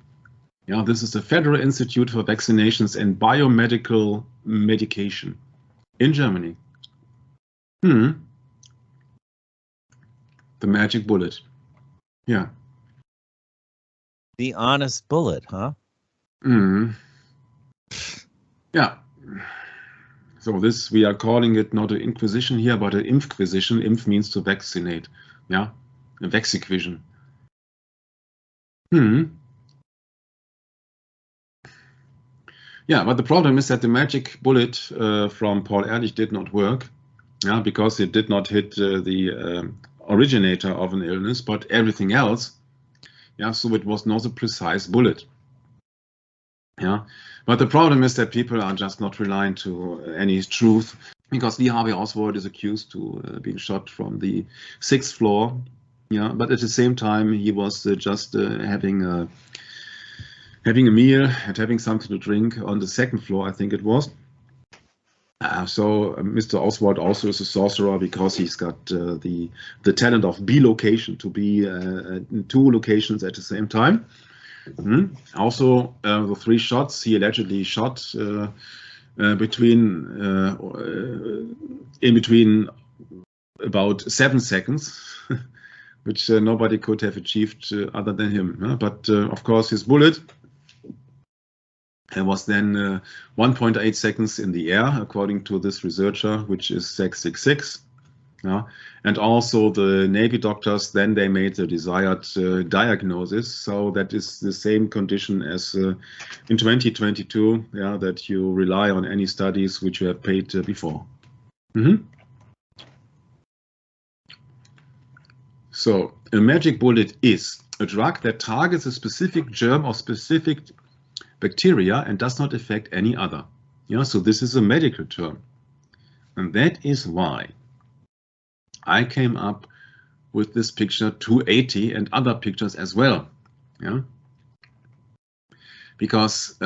Yeah, this is the Federal Institute for Vaccinations and Biomedical Medication in Germany. The magic bullet. Yeah. The honest bullet, huh? Yeah. So this, we are calling it not an inquisition here, but an impquisition. Impf means to vaccinate. Yeah, a vaxiquision. Yeah, but the problem is that the magic bullet from Paul Ehrlich did not work. Yeah, because it did not hit the originator of an illness, but everything else. Yeah, so it was not a precise bullet. Yeah, but the problem is that people are just not relying to any truth, because Lee Harvey Oswald is accused to being shot from the 6th floor. Yeah, but at the same time he was just having a meal and having something to drink on the 2nd floor, I think it was. So Mr. Oswald also is a sorcerer because he's got the talent of bilocation, to be in 2 locations at the same time. Also, the 3 shots he allegedly shot in between about 7 seconds, which nobody could have achieved other than him. But of course, his bullet was then 1.8 seconds in the air, according to this researcher, which is 666. And also the Navy doctors, then they made the desired diagnosis. So that is the same condition as in 2022, that you rely on any studies which you have paid before. So a magic bullet is a drug that targets a specific germ or specific bacteria and does not affect any other. Yeah, so this is a medical term. And that is why I came up with this picture 280 and other pictures as well. Yeah, because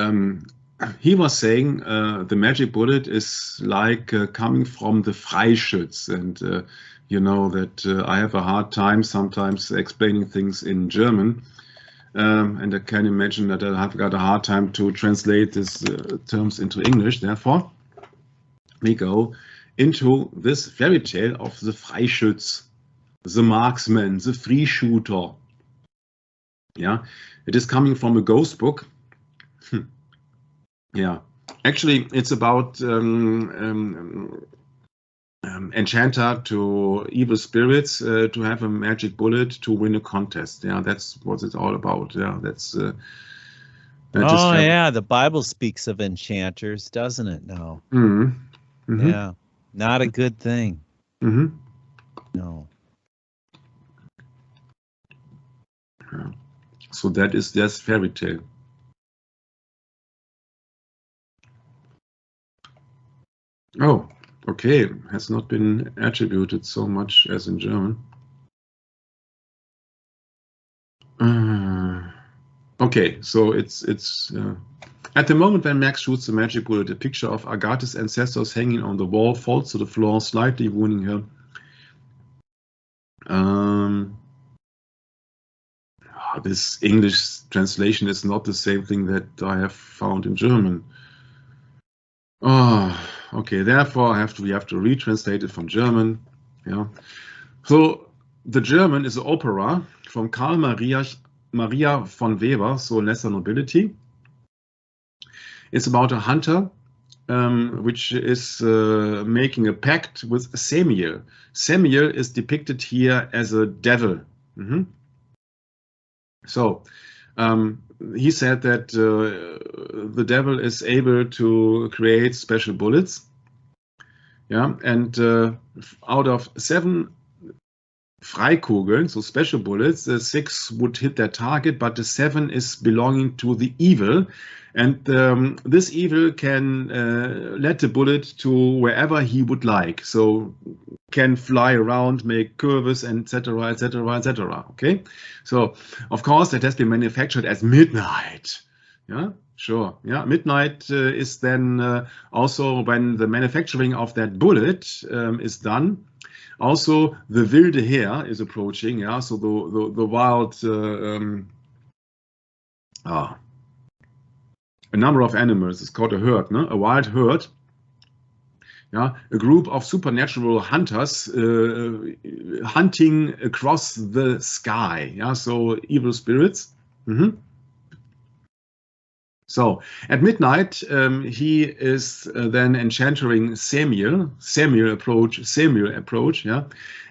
he was saying the magic bullet is like coming from the Freischütz, and you know that I have a hard time sometimes explaining things in German, and I can imagine that I have got a hard time to translate these terms into English. Therefore, we go into this fairy tale of the Freischütz, the marksman, the free shooter. Yeah, it is coming from a ghost book. Yeah, actually, it's about enchanter to evil spirits to have a magic bullet to win a contest. Yeah, that's what it's all about. Yeah, that's. Oh yeah, the Bible speaks of enchanters, doesn't it? No. Mm-hmm. Mm-hmm. Yeah, not a good thing. Mm-hmm. No. Yeah. So that is this fairy tale. Oh, okay. Has not been attributed so much as in German. Okay, so it's at the moment when Max shoots the magic bullet, a picture of Agatha's ancestors hanging on the wall falls to the floor, slightly wounding her. This English translation is not the same thing that I have found in German. Oh, okay. Therefore, we have to retranslate it from German. Yeah. So the German is an opera from Karl Maria von Weber, so lesser nobility. It's about a hunter which is making a pact with Samuel. Samuel is depicted here as a devil. Mm-hmm. So he said that the devil is able to create special bullets. Yeah, and out of 7 Freikugeln, so special bullets, 6 would hit their target, but the 7 is belonging to the evil. And this evil can let the bullet to wherever he would like. So can fly around, make curves, etc., etc., etc. Okay, so of course that has been manufactured as midnight. Yeah, sure. Yeah, midnight is then also when the manufacturing of that bullet is done. Also, the wilde Heer is approaching. Yeah, so the wild. A number of animals is called a herd, no? A wild herd. Yeah, a group of supernatural hunters hunting across the sky. Yeah, so evil spirits. Mm-hmm. So at midnight, he is then enchanting Samuel. Samuel approach. Yeah,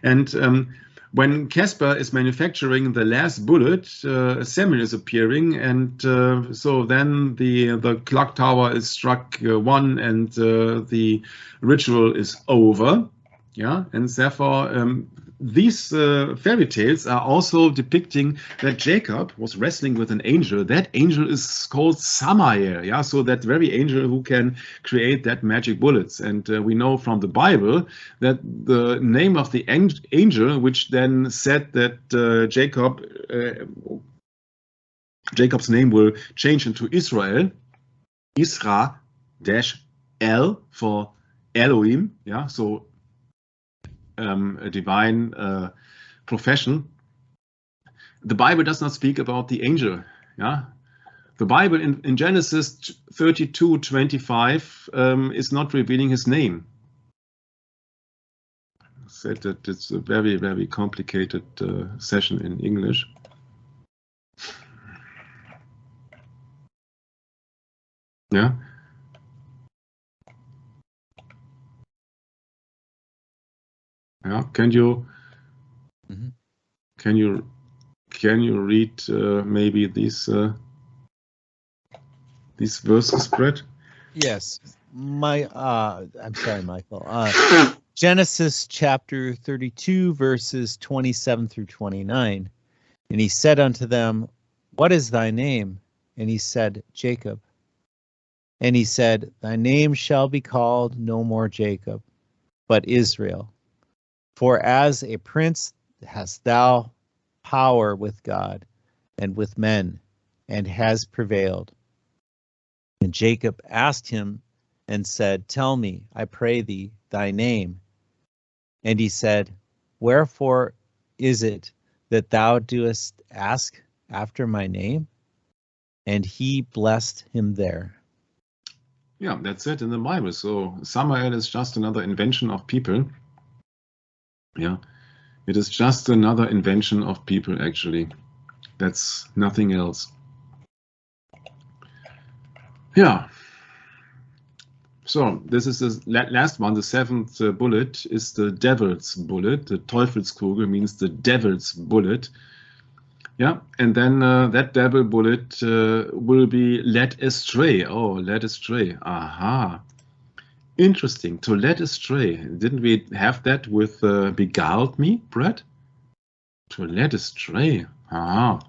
and when Casper is manufacturing the last bullet, Samuel is appearing, and so then the clock tower is struck 1, and the ritual is over. Yeah, and therefore these fairy tales are also depicting that Jacob was wrestling with an angel. That angel is called Samael. Yeah, so that very angel who can create that magic bullets. And we know from the Bible that the name of the angel, which then said that Jacob's name will change into Israel, Isra-El for Elohim. Yeah, so a divine profession. The Bible does not speak about the angel. Yeah, the Bible in Genesis 32:25 is not revealing his name. I said that it's a very, very complicated session in English. Yeah. Yeah. Can you read maybe these verses, Brett? Yes. I'm sorry, Michael. Genesis chapter 32, verses 27 through 29. And he said unto them, What is thy name? And he said, Jacob. And he said, Thy name shall be called no more Jacob, but Israel. For as a prince hast thou power with God and with men, and has prevailed. And Jacob asked him and said, Tell me, I pray thee, thy name. And he said, Wherefore is it that thou doest ask after my name? And he blessed him there. Yeah, that's it in the Bible. So Samael is just another invention of people. Yeah, it is just another invention of people, actually. That's nothing else. Yeah. So this is the last one. The seventh bullet is the devil's bullet. The Teufelskugel means the devil's bullet. Yeah, and then that devil bullet will be led astray. Oh, led astray. Aha. Interesting. To led astray. Didn't we have that with beguiled me, Brett? To led astray. Aha.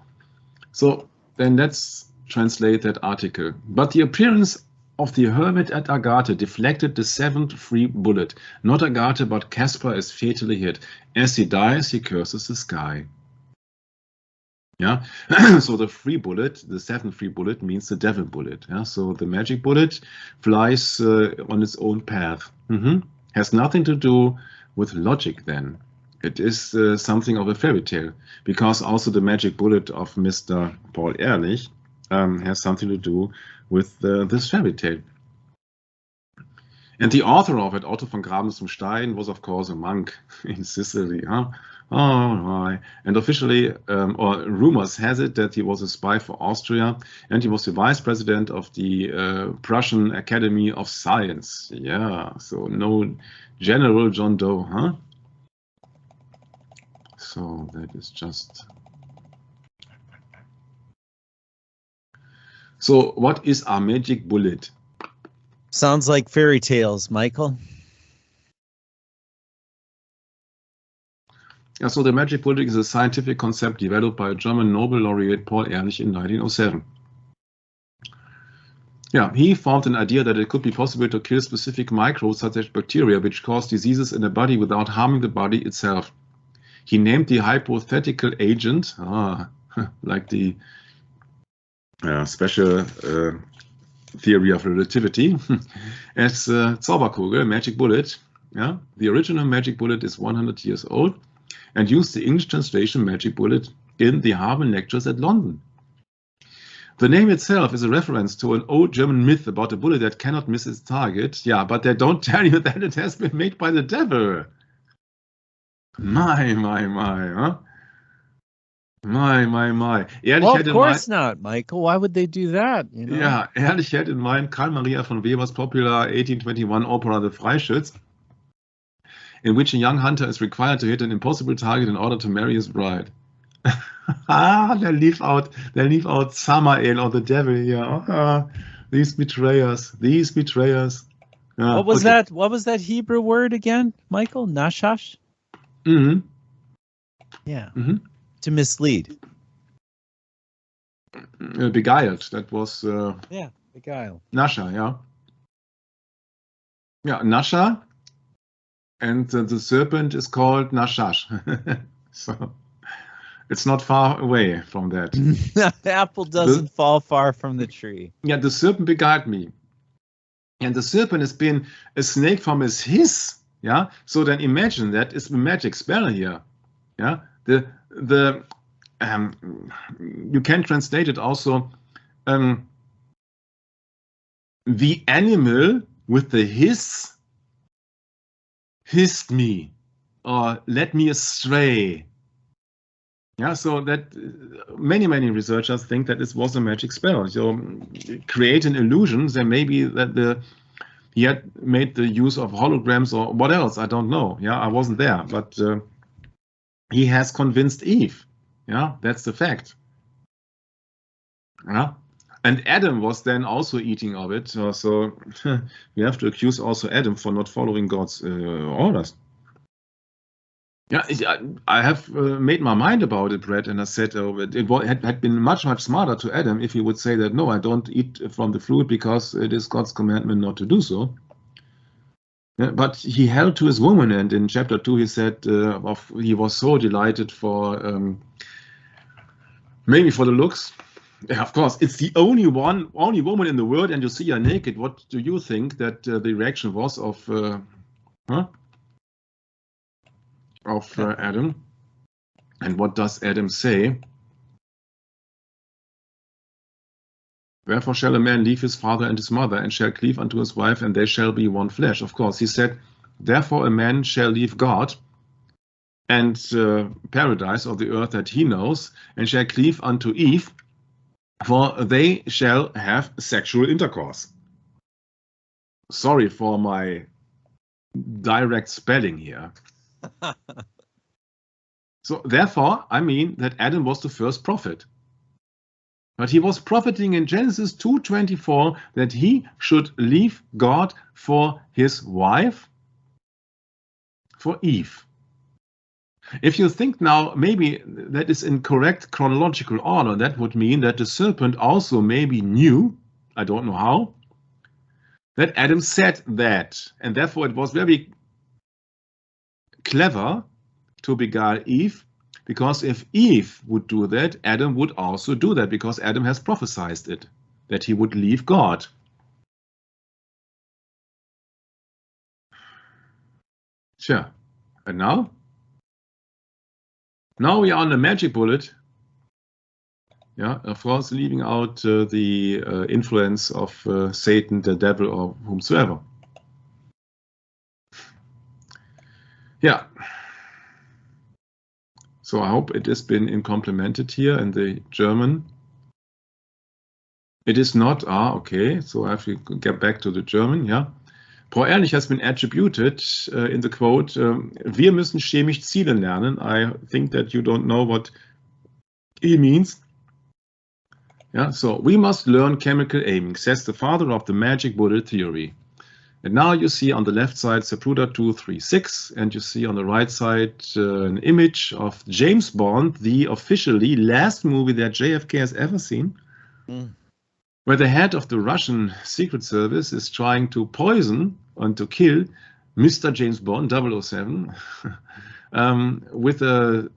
So then let's translate that article. But the appearance of the hermit at Agathe deflected the seventh free bullet. Not Agathe, but Caspar is fatally hit. As he dies, he curses the sky. Yeah, so the free bullet, the seventh free bullet, means the devil bullet. Yeah, so the magic bullet flies on its own path. Has nothing to do with logic then. It is something of a fairy tale, because also the magic bullet of Mr. Paul Ehrlich has something to do with this fairy tale. And the author of it, Otto von Graben zum Stein, was of course a monk in Sicily. Huh? Oh my. And officially, or rumors has it that he was a spy for Austria, and he was the vice president of the Prussian Academy of Science. Yeah, so no General John Doe, huh? So that is just... So what is our magic bullet? Sounds like fairy tales, Michael. Yeah, so the magic bullet is a scientific concept developed by German Nobel laureate Paul Ehrlich in 1907. Yeah, he found an idea that it could be possible to kill specific microbes such as bacteria which cause diseases in the body without harming the body itself. He named the hypothetical agent, like the special theory of relativity, as Zauberkugel, magic bullet. Yeah, the original magic bullet is 100 years old and used the English translation magic bullet in the Harvard lectures at London. The name itself is a reference to an old German myth about a bullet that cannot miss its target. Yeah, but they don't tell you that it has been made by the devil. My, huh? My. Well, of course not, Michael. Why would they do that? You know? Yeah, Ehrlich had in mind Karl Maria von Weber's popular 1821 opera The Freischütz, in which a young hunter is required to hit an impossible target in order to marry his bride. They leave out Samael or the devil here. These betrayers. What was that? What was that Hebrew word again, Michael? Nashash? Yeah. To mislead. Beguiled. That was... yeah, beguiled. Nasha, yeah. Yeah, Nasha. And the serpent is called Nashash. So it's not far away from that. The apple doesn't fall far from the tree. Yeah, the serpent beguiled me. And the serpent has been a snake from his hiss. Yeah. So then imagine that is a magic spell here. Yeah. You can translate it also. The animal with the hiss hissed me or led me astray. Yeah, so that many researchers think that this was a magic spell. So create an illusion. There may be that he had made the use of holograms or what else. I don't know. Yeah, I wasn't there, but he has convinced Eve. Yeah, that's the fact. Yeah, And Adam was then also eating of it. So we have to accuse also Adam for not following God's orders. Yeah, I have made my mind about it, Brett, and I said it had been much smarter to Adam if he would say that, no, I don't eat from the fruit because it is God's commandment not to do so. Yeah, but he held to his woman, and in chapter 2 he said he was so delighted for maybe for the looks. Yeah, of course, it's the only woman in the world, and you see her naked. What do you think that the reaction was of Adam? And what does Adam say? Wherefore shall a man leave his father and his mother, and shall cleave unto his wife, and they shall be one flesh. Of course, he said, therefore a man shall leave God and paradise or the earth that he knows, and shall cleave unto Eve, for they shall have sexual intercourse. Sorry for my direct spelling here. So therefore, I mean that Adam was the first prophet. But he was propheting in Genesis 2:24 that he should leave God for his wife, for Eve. If you think now, maybe that is in correct chronological order, that would mean that the serpent also maybe knew, I don't know how, that Adam said that. And therefore it was very clever to beguile Eve, because if Eve would do that, Adam would also do that, because Adam has prophesied it, that he would leave God. Sure. And now? Now we are on the magic bullet. Yeah, of course, leaving out the influence of Satan, the devil, or whomsoever. Yeah. So I hope it has been implemented here in the German. It is not, okay, so I have to get back to the German, yeah. Paul Ehrlich has been attributed in the quote, wir müssen chemisch zielen lernen. I think that you don't know what he means. Yeah, so we must learn chemical aiming, says the father of the magic bullet theory. And now you see on the left side Zapruder 236, and you see on the right side an image of James Bond, the officially last movie that JFK has ever seen, where the head of the Russian Secret Service is trying to poison and to kill Mr. James Bond 007 with a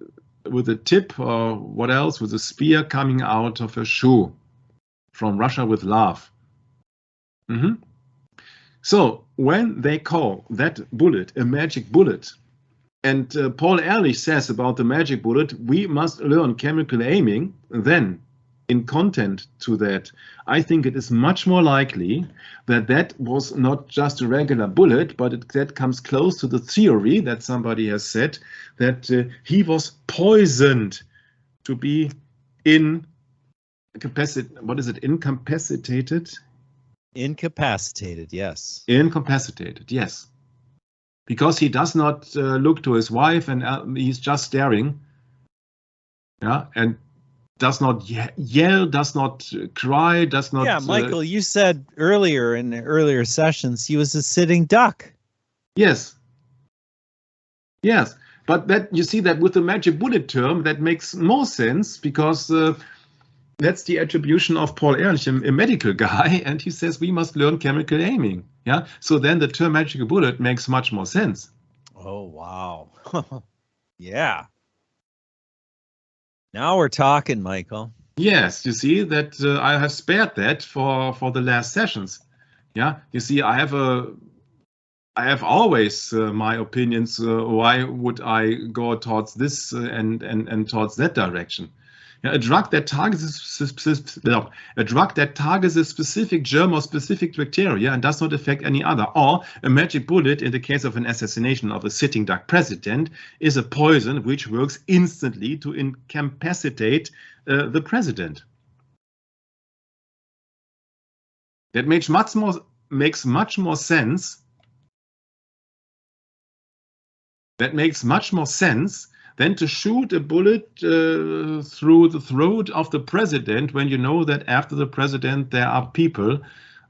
tip or what else, with a spear coming out of a shoe from Russia with love. So when they call that bullet a magic bullet, and Paul Ehrlich says about the magic bullet, we must learn chemical aiming, then in content to that, I think it is much more likely that that was not just a regular bullet, but that comes close to the theory that somebody has said that he was poisoned to be incapacitated? Incapacitated, yes. Incapacitated, yes. Because he does not look to his wife, and he's just staring. Yeah, and does not yell, does not cry, does not... Yeah, Michael, you said earlier in earlier sessions he was a sitting duck. Yes. Yes, but that you see that with the magic bullet term, that makes more sense, because that's the attribution of Paul Ehrlich, a medical guy, and he says we must learn chemical aiming. Yeah, so then the term magic bullet makes much more sense. Oh, wow. Yeah. Now we're talking, Michael. Yes, you see that I have spared that for the last sessions. Yeah, you see, I have always my opinions. Why would I go towards this and towards that direction? Yeah, a drug that targets a specific germ or specific bacteria and does not affect any other, or a magic bullet in the case of an assassination of a sitting duck president is a poison which works instantly to incapacitate the president. That makes much more sense. That makes much more sense than to shoot a bullet through the throat of the president when you know that after the president there are people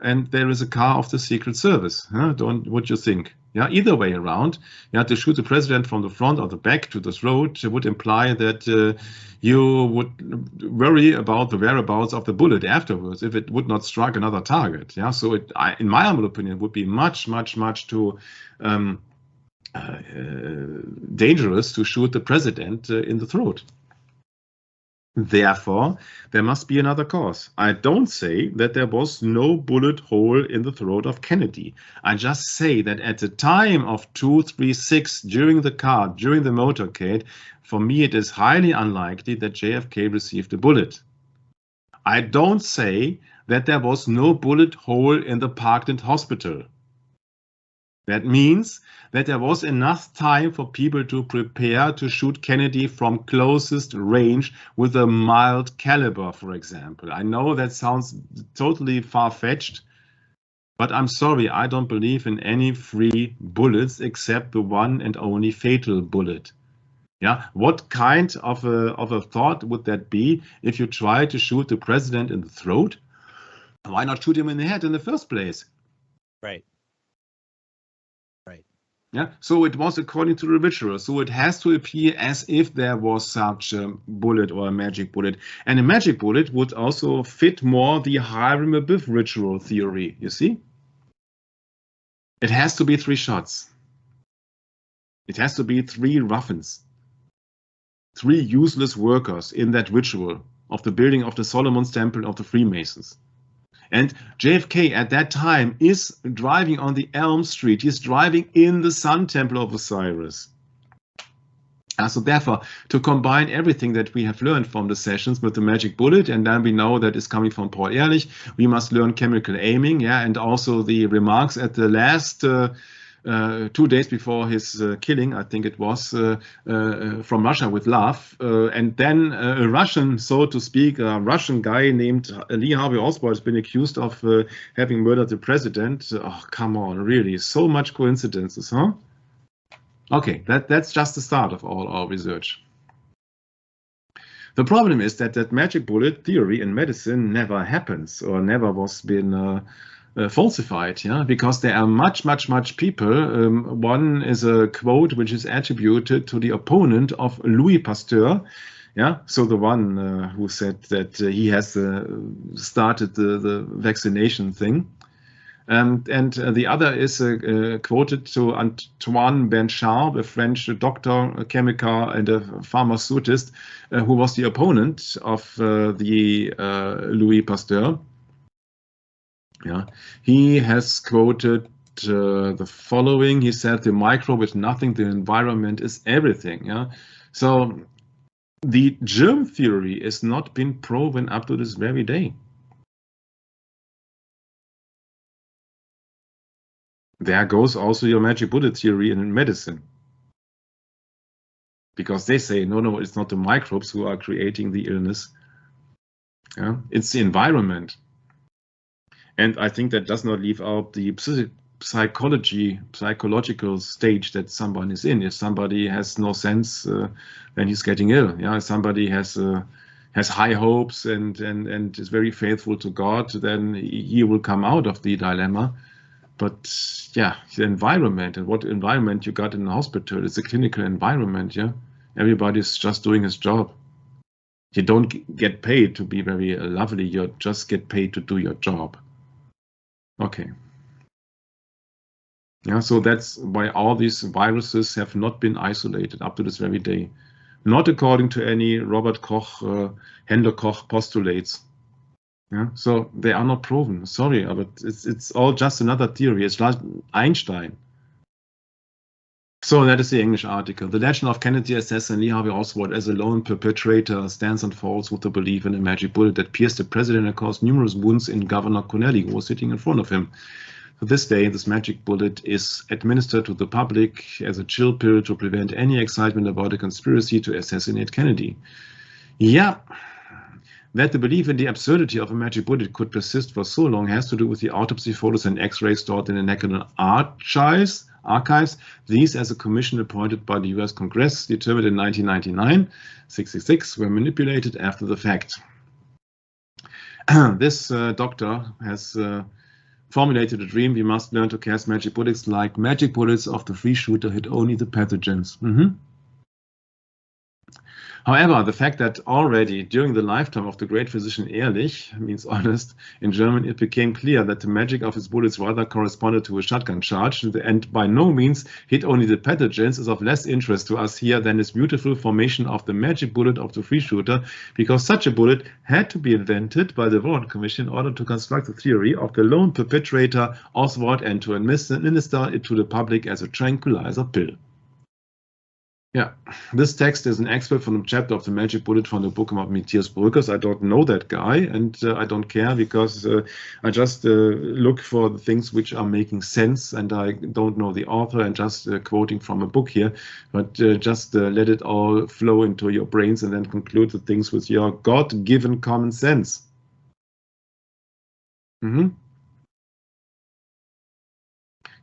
and there is a car of the Secret Service. What you think? Yeah, either way around. Yeah, to shoot the president from the front or the back to the throat would imply that you would worry about the whereabouts of the bullet afterwards if it would not strike another target. Yeah, so in my humble opinion, would be much too dangerous to shoot the president in the throat. Therefore, there must be another cause. I don't say that there was no bullet hole in the throat of Kennedy. I just say that at the time of 236, during the motorcade, for me it is highly unlikely that JFK received a bullet. I don't say that there was no bullet hole in the Parkland hospital. That means that there was enough time for people to prepare to shoot Kennedy from closest range with a mild caliber, for example. I know that sounds totally far-fetched, but I'm sorry, I don't believe in any free bullets except the one and only fatal bullet. Yeah, what kind of a thought would that be if you try to shoot the president in the throat? Why not shoot him in the head in the first place? Right. Yeah, so it was according to the ritual. So it has to appear as if there was such a bullet or a magic bullet. And a magic bullet would also fit more the Hiram Abiff ritual theory, you see? It has to be 3 shots. It has to be 3 ruffians. 3 useless workers in that ritual of the building of the Solomon's Temple of the Freemasons. And JFK at that time is driving on the Elm Street. He's driving in the Sun Temple of Osiris. So therefore, to combine everything that we have learned from the sessions with the magic bullet, and then we know that is coming from Paul Ehrlich, we must learn chemical aiming, yeah, and also the remarks at the last 2 days before his killing, I think it was, from Russia with Love, and then a Russian, so to speak, a Russian guy named Lee Harvey Oswald has been accused of having murdered the president. Oh, come on, really, so much coincidences, huh? Okay, that's just the start of all our research. The problem is that magic bullet theory in medicine never happens or never was been falsified, yeah, because there are much people. One is a quote which is attributed to the opponent of Louis Pasteur, yeah, so the one who said that he has started the vaccination thing. And the other is quoted to Antoine Benchard, a French doctor, a chemical, and a pharmaceutist, who was the opponent of the Louis Pasteur. Yeah, he has quoted the following. He said, "The microbe is nothing. The environment is everything." Yeah, so the germ theory has not been proven up to this very day. There goes also your magic bullet theory in medicine, because they say, no, it's not the microbes who are creating the illness. Yeah, it's the environment. And I think that does not leave out the psychological stage that someone is in. If somebody has no sense, then he's getting ill. Yeah, if somebody has high hopes and is very faithful to God, then he will come out of the dilemma. But yeah, the environment, and what environment you got in the hospital, it's a clinical environment. Yeah, everybody's just doing his job. You don't get paid to be very lovely. You just get paid to do your job. Okay. Yeah, so that's why all these viruses have not been isolated up to this very day, not according to any Robert Koch, Hendrik Koch postulates. Yeah, so they are not proven. Sorry, but it's all just another theory. It's like Einstein. So that is the English article. The legend of Kennedy assassin Lee Harvey Oswald as a lone perpetrator stands and falls with the belief in a magic bullet that pierced the president and caused numerous wounds in Governor Connelly, who was sitting in front of him. To this day, this magic bullet is administered to the public as a chill pill to prevent any excitement about a conspiracy to assassinate Kennedy. Yeah, that the belief in the absurdity of a magic bullet could persist for so long has to do with the autopsy photos and x-rays stored in the National archives. These, as a commission appointed by the US Congress, determined in 1999, 66, were manipulated after the fact. This doctor has formulated a dream: we must learn to cast magic bullets like magic bullets of the free shooter hit only the pathogens. However, the fact that already during the lifetime of the great physician Ehrlich, means honest, in German, it became clear that the magic of his bullets rather corresponded to a shotgun charge and by no means hit only the pathogens is of less interest to us here than this beautiful formation of the magic bullet of the free shooter, because such a bullet had to be invented by the Warren Commission in order to construct the theory of the lone perpetrator Oswald and to administer it to the public as a tranquilizer pill. Yeah, this text is an excerpt from a chapter of the magic bullet from the book about Matthias Bröckers. I don't know that guy, and I don't care, because I just look for the things which are making sense, and I don't know the author, and just quoting from a book here, but just let it all flow into your brains and then conclude the things with your God-given common sense.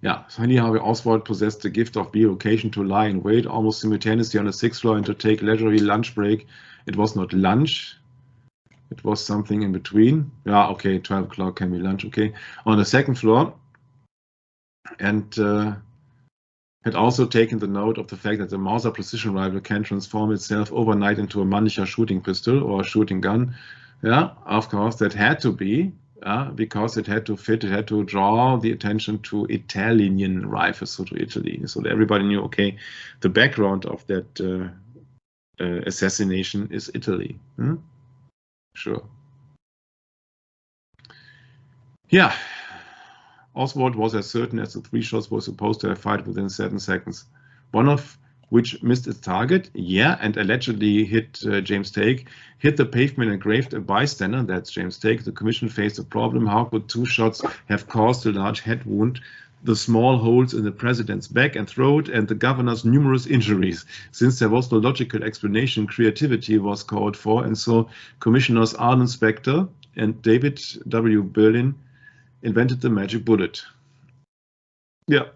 Yeah, anyhow, Oswald possessed the gift of biocation to lie in wait almost simultaneously on the 6th floor and to take leisurely lunch break. It was not lunch. It was something in between. Yeah, okay, 12 o'clock can be lunch, okay. On the 2nd floor. And had also taken the note of the fact that the Mauser precision rifle can transform itself overnight into a Mannlicher shooting pistol or a shooting gun. Yeah, of course, that had to be. Because it had to fit, it had to draw the attention to Italian rifles, so to Italy. So that everybody knew, okay, the background of that assassination is Italy. Sure. Yeah, Oswald was as certain as the 3 shots were supposed to have fired within 7 seconds. One of which missed its target, yeah, and allegedly hit James Take, hit the pavement and grazed a bystander, that's James Take. The commission faced a problem: how could 2 shots have caused a large head wound, the small holes in the president's back and throat, and the governor's numerous injuries? Since there was no logical explanation, creativity was called for, and so Commissioners Arlen Specter and David W. Berlin invented the magic bullet. Yeah.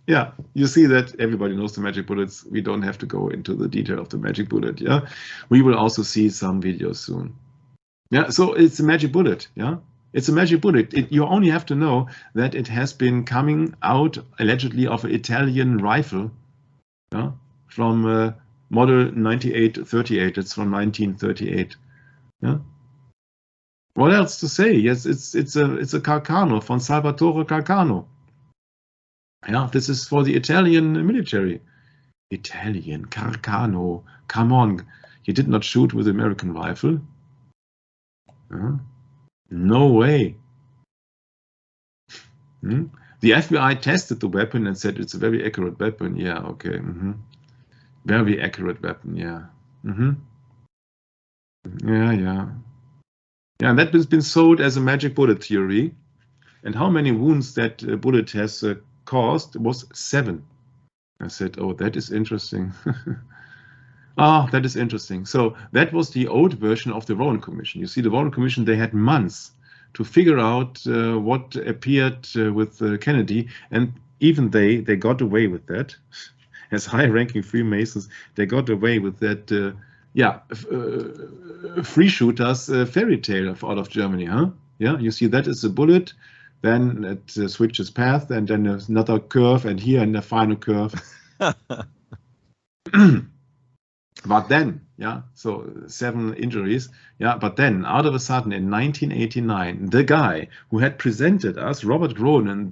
Yeah, you see that everybody knows the magic bullets. We don't have to go into the detail of the magic bullet. Yeah, we will also see some videos soon. Yeah, so it's a magic bullet. Yeah, it's a magic bullet. You only have to know that it has been coming out allegedly of an Italian rifle, yeah, from model 9838. It's from 1938. Yeah. What else to say? Yes, it's a Carcano von Salvatore Carcano. Yeah, this is for the Italian military. Italian, Carcano, come on. You did not shoot with the American rifle? No way. The FBI tested the weapon and said it's a very accurate weapon. Yeah, okay. Very accurate weapon, yeah. Yeah, and that has been sold as a magic bullet theory. And how many wounds that bullet has caused was 7. I said, oh, that is interesting. That is interesting. So that was the old version of the Warren Commission. You see, the Warren Commission, they had months to figure out what appeared with Kennedy, and even they got away with that. As high-ranking Freemasons, they got away with that, free shooters fairy tale out of Germany, huh? Yeah, you see, that is a bullet. Then it switches path, and then there's another curve, and here and the final curve. But then, yeah, so 7 injuries. Yeah, but then out of a sudden in 1989, the guy who had presented us, Robert Groenen,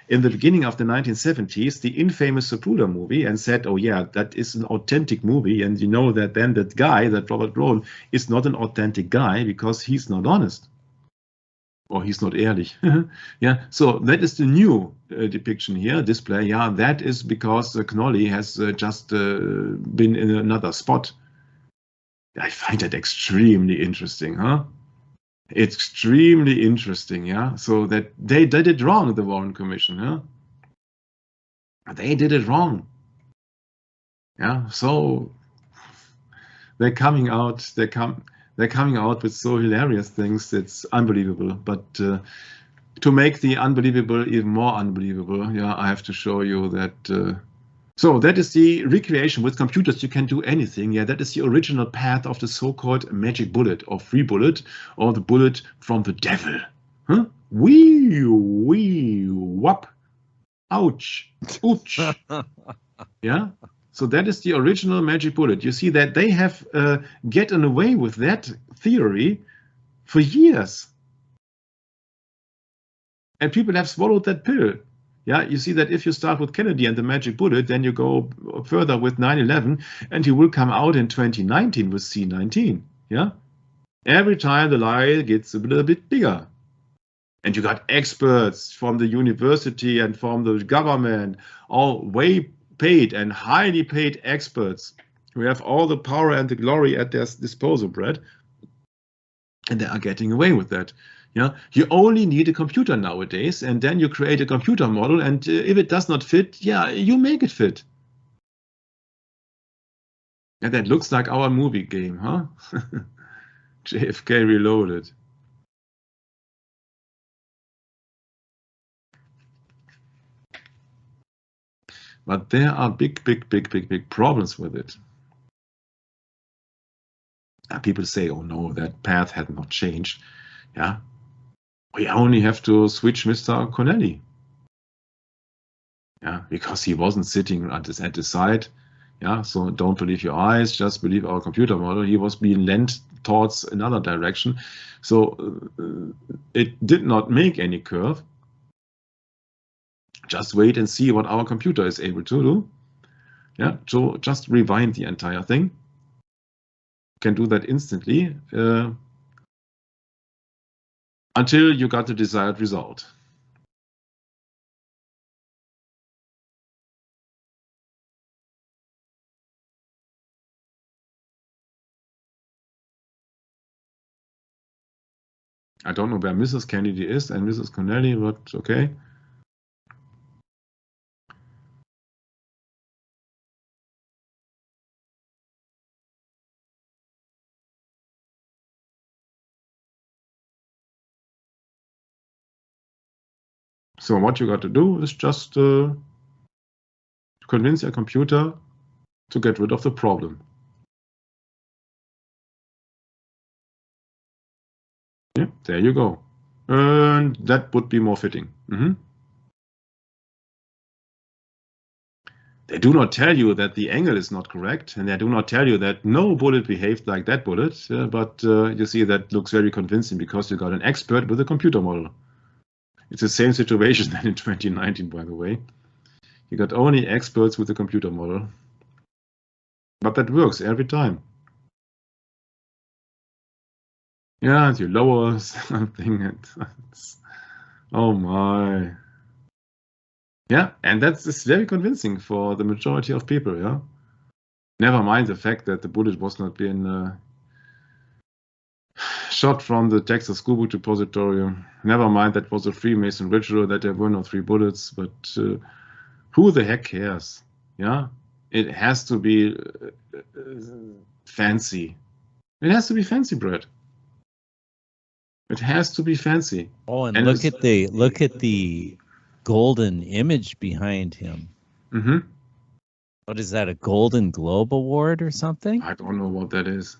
in the beginning of the 1970s, the infamous Zapruder movie, and said, oh yeah, that is an authentic movie. And you know that then that guy, that Robert Groenen, is not an authentic guy because he's not honest. Or he's not ehrlich. Yeah, so that is the new depiction here, display. Yeah, that is because Knolly has just been in another spot. I find that extremely interesting, huh? Extremely interesting, yeah. So that they did it wrong, the Warren Commission, huh? They did it wrong. Yeah, so they're coming out. They're coming out with so hilarious things. It's unbelievable. But to make the unbelievable even more unbelievable, yeah, I have to show you that. So that is the recreation. With computers, you can do anything. Yeah, that is the original path of the so-called magic bullet or free bullet or the bullet from the devil. Huh? Wee, wee, whop. Ouch. Ouch. Yeah. So that is the original magic bullet. You see that they have gotten away with that theory for years. And people have swallowed that pill. Yeah, you see that if you start with Kennedy and the magic bullet, then you go further with 9/11, and you will come out in 2019 with C19. Yeah, every time the lie gets a little bit bigger. And you got experts from the university and from the government, all way paid and highly paid experts who have all the power and the glory at their disposal, Brad. And they are getting away with that. Yeah, you only need a computer nowadays, and then you create a computer model, and if it does not fit, yeah, you make it fit. And that looks like our movie game, huh? JFK Reloaded. But there are big problems with it. And people say, oh no, that path had not changed. Yeah, we only have to switch Mr. Connelly. Yeah, because he wasn't sitting at the side. Yeah, so don't believe your eyes, just believe our computer model. He was being lent towards another direction. So it did not make any curve. Just wait and see what our computer is able to do. Yeah, so just rewind the entire thing. Can do that instantly until you got the desired result. I don't know where Mrs. Kennedy is and Mrs. Connelly, but okay. So what you got to do is just convince your computer to get rid of the problem. Yeah, there you go. And that would be more fitting. They do not tell you that the angle is not correct, and they do not tell you that no bullet behaved like that bullet, but you see that looks very convincing because you got an expert with a computer model. It's the same situation than in 2019, by the way. You got only experts with a computer model. But that works every time. Yeah, and you lower something. And oh my. Yeah, and that's very convincing for the majority of people, yeah? Never mind the fact that the bullet was not being shot from the Texas School Book Depository. Never mind that was a Freemason ritual, that there were no 3 bullets, but who the heck cares? Yeah, it has to be fancy. It has to be fancy, Brett. It has to be fancy. Oh, and look at the golden image behind him. What is that? A Golden Globe Award or something? I don't know what that is.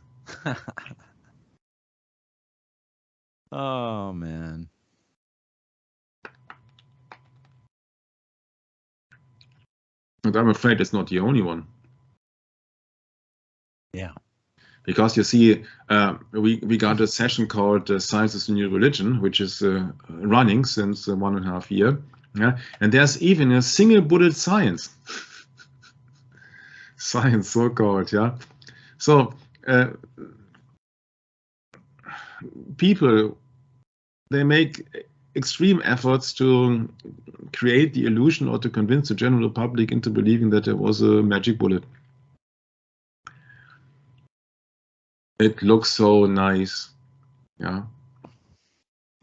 Oh man. And I'm afraid it's not the only one. Yeah. Because you see, we got a session called Science is the New Religion, which is running since 1.5 years. Yeah, and there's even a single bullet science. Science, so called, yeah. So people, they make extreme efforts to create the illusion or to convince the general public into believing that there was a magic bullet. It looks so nice, yeah.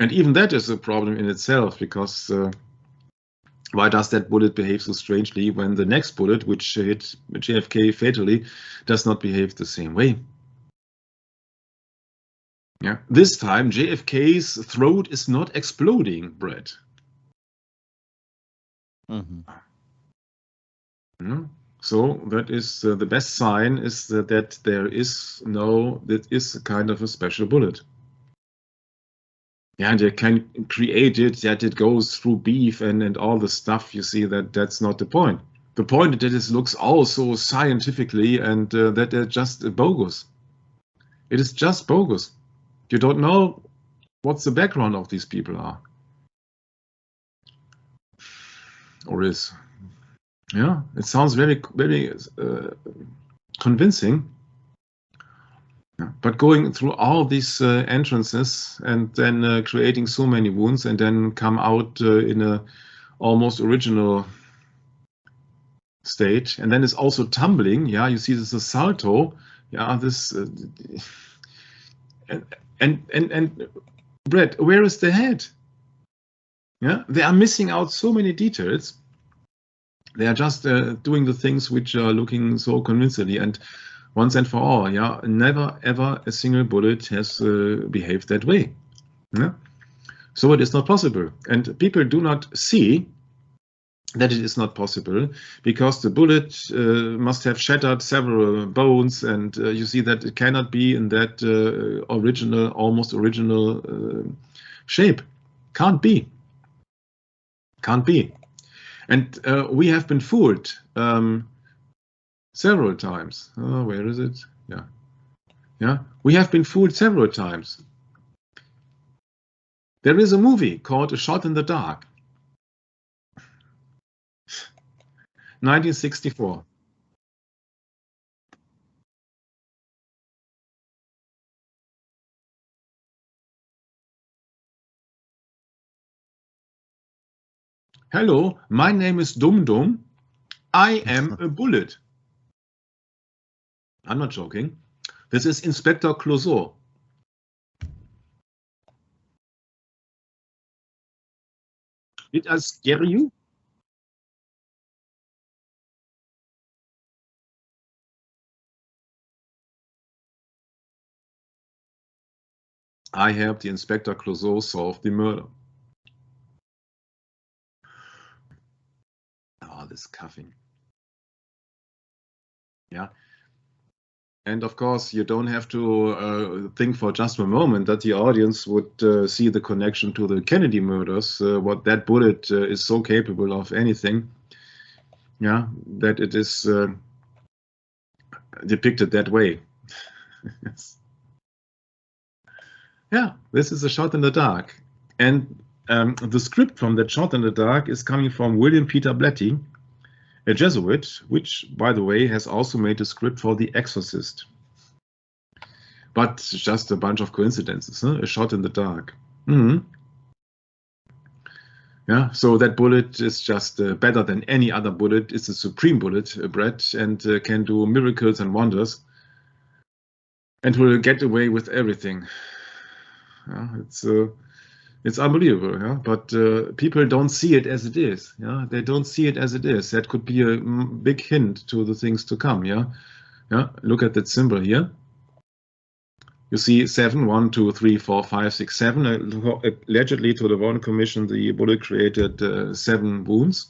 And even that is a problem in itself, because why does that bullet behave so strangely when the next bullet, which hit JFK fatally, does not behave the same way? Yeah, this time JFK's throat is not exploding, Brett. So that is the best sign is that there is that is a kind of a special bullet. Yeah, they can create it that it goes through beef and all the stuff. You see that's not the point. The point is that it looks also scientifically and that they're just bogus. It is just bogus. You don't know what's the background of these people are. Or is. Yeah, it sounds very, very convincing. But going through all these entrances and then creating so many wounds and then come out in a almost original state, and then it's also tumbling. Yeah, you see this is a salto. Yeah, this and Brett, where is the head? Yeah, they are missing out so many details. They are just doing the things which are looking so convincingly, and once and for all, yeah, never ever a single bullet has behaved that way. Yeah? So it is not possible, and people do not see that it is not possible because the bullet must have shattered several bones, and you see that it cannot be in that almost original shape. Can't be. Can't be. And we have been fooled several times. Oh, where is it? Yeah. Yeah. We have been fooled several times. There is a movie called A Shot in the Dark. 1964. Hello, my name is Dum Dum. I am a bullet. I'm not joking. This is Inspector Clouseau. Did I scare you? I helped the Inspector Clouseau solve the murder. Oh, this coughing. Yeah. And of course, you don't have to think for just a moment that the audience would see the connection to the Kennedy murders, what that bullet is so capable of anything. Yeah, that it is depicted that way. Yes. Yeah, this is A Shot in the Dark. And the script from that Shot in the Dark is coming from William Peter Blatty, a Jesuit, which, by the way, has also made a script for The Exorcist. But just a bunch of coincidences, huh? A Shot in the Dark. Yeah, so that bullet is just better than any other bullet. It's a supreme bullet, Brett, and can do miracles and wonders. And will get away with everything. Yeah, it's unbelievable, yeah. But people don't see it as it is. Yeah, they don't see it as it is. That could be a big hint to the things to come. Yeah, yeah. Look at that symbol here. You see 7, 1, 2, 3, 4, 5, 6, 7. Allegedly, to the Warren Commission, the bullet created 7 wounds.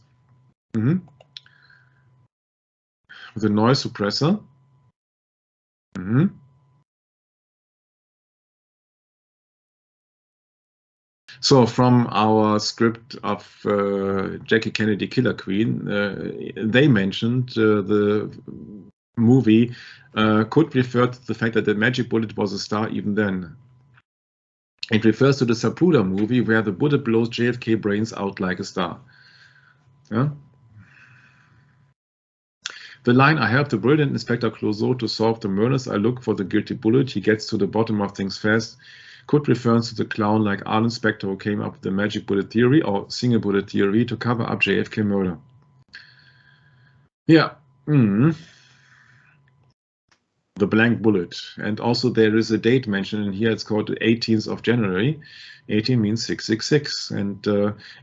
With a noise suppressor. So from our script of Jackie Kennedy Killer Queen, they mentioned the movie could refer to the fact that the magic bullet was a star even then. It refers to the Zapruder movie where the bullet blows JFK brains out like a star. Yeah? The line, I helped the brilliant Inspector Clouseau to solve the murders, I look for the guilty bullet, he gets to the bottom of things fast, could refer to the clown-like art inspector who came up with the magic bullet theory or single bullet theory to cover up JFK murder. Yeah. The blank bullet. And also there is a date mentioned in here. It's called the 18th of January. 18 means 666. And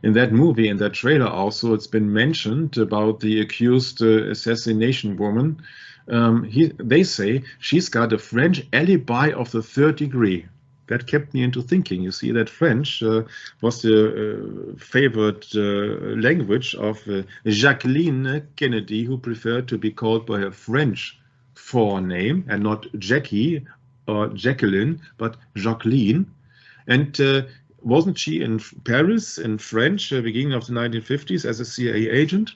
in that movie, in that trailer also, it's been mentioned about the accused assassination woman. They say she's got a French alibi of the 3rd degree. that kept me into thinking. You see, that French was the favorite language of Jacqueline Kennedy, who preferred to be called by her French forename and not Jackie or Jacqueline, but Jacqueline. And wasn't she in Paris in French beginning of the 1950s as a CIA agent?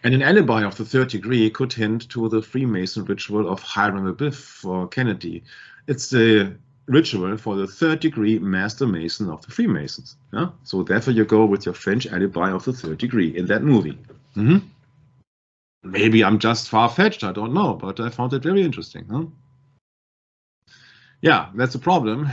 And an alibi of the third degree could hint to the Freemason ritual of Hiram Abiff for Kennedy. It's the ritual for the third degree master mason of the Freemasons. Yeah? So therefore you go with your French alibi of the third degree in that movie. Maybe I'm just far-fetched, I don't know, but I found it very interesting. Huh? Yeah, that's a problem.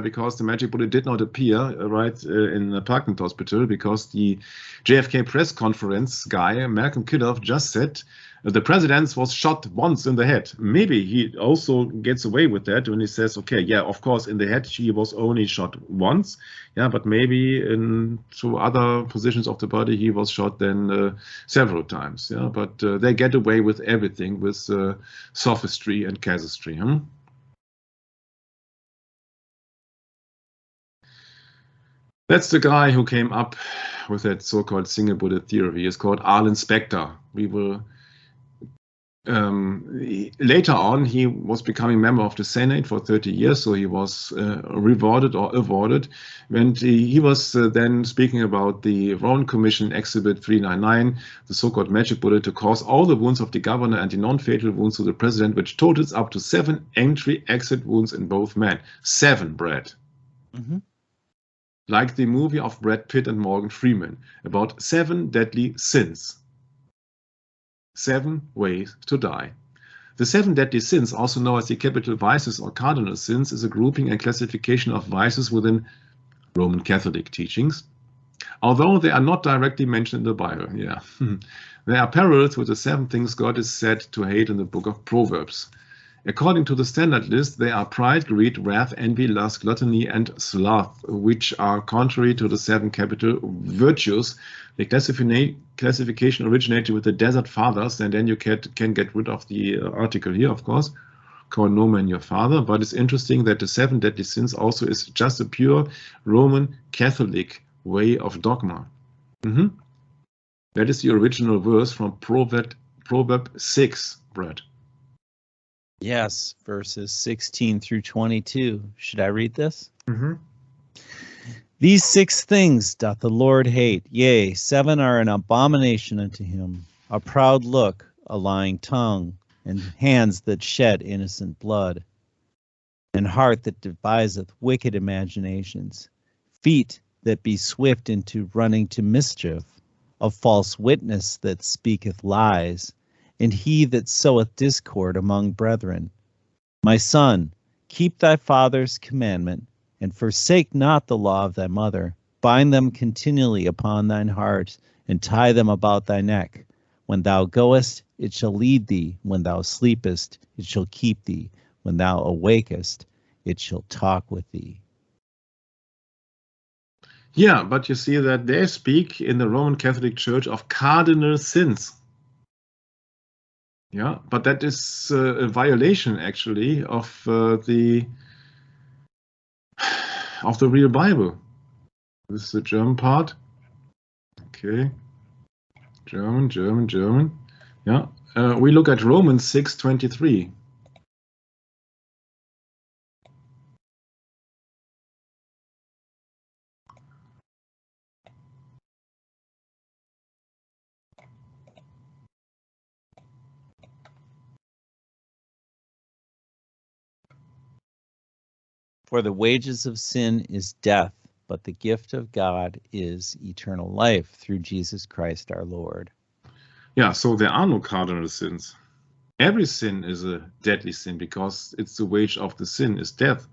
Because the magic bullet did not appear in the Parkland Hospital, because the JFK press conference guy, Malcolm Kidoff, just said the president was shot once in the head. Maybe he also gets away with that when he says, okay, yeah, of course, in the head he was only shot once. Yeah, but maybe to other positions of the body he was shot then several times. Yeah, but they get away with everything with sophistry and casuistry. That's the guy who came up with that so-called single bullet theory. It's called Arlen Specter. We will later on, he was becoming member of the Senate for 30 years, so he was rewarded or awarded. When he was then speaking about the Warren Commission Exhibit 399, the so-called magic bullet to cause all the wounds of the governor and the non-fatal wounds to the president, which totals up to 7 entry-exit wounds in both men. 7, Brad. Like the movie of Brad Pitt and Morgan Freeman about 7 deadly sins. 7 ways to die. The 7 deadly sins, also known as the capital vices or cardinal sins, is a grouping and classification of vices within Roman Catholic teachings, although they are not directly mentioned in the Bible. Yeah, there are parallels with the 7 things God is said to hate in the book of Proverbs. According to the standard list, they are pride, greed, wrath, envy, lust, gluttony, and sloth, which are contrary to the 7 capital virtues. The classification originated with the Desert Fathers, and then you can get rid of the article here, of course. Call no man your father, but it's interesting that the 7 deadly sins also is just a pure Roman Catholic way of dogma. That is the original verse from Proverb 6, Brad. Yes, verses 16 through 22. Should I read this? These 6 things doth the Lord hate, yea, 7 are an abomination unto him: a proud look, a lying tongue, and hands that shed innocent blood, and heart that deviseth wicked imaginations, feet that be swift into running to mischief, a false witness that speaketh lies, and he that soweth discord among brethren. My son, keep thy father's commandment, and forsake not the law of thy mother. Bind them continually upon thine heart, and tie them about thy neck. When thou goest, it shall lead thee. When thou sleepest, it shall keep thee. When thou awakest, it shall talk with thee. Yeah, but you see that they speak in the Roman Catholic Church of cardinal sins. Yeah, but that is a violation actually of the real Bible. This is the German part. Okay, German. Yeah, we look at Romans 6:23. For the wages of sin is death, but the gift of God is eternal life through Jesus Christ our Lord. Yeah, so there are no cardinal sins. Every sin is a deadly sin because it's the wage of the sin is death.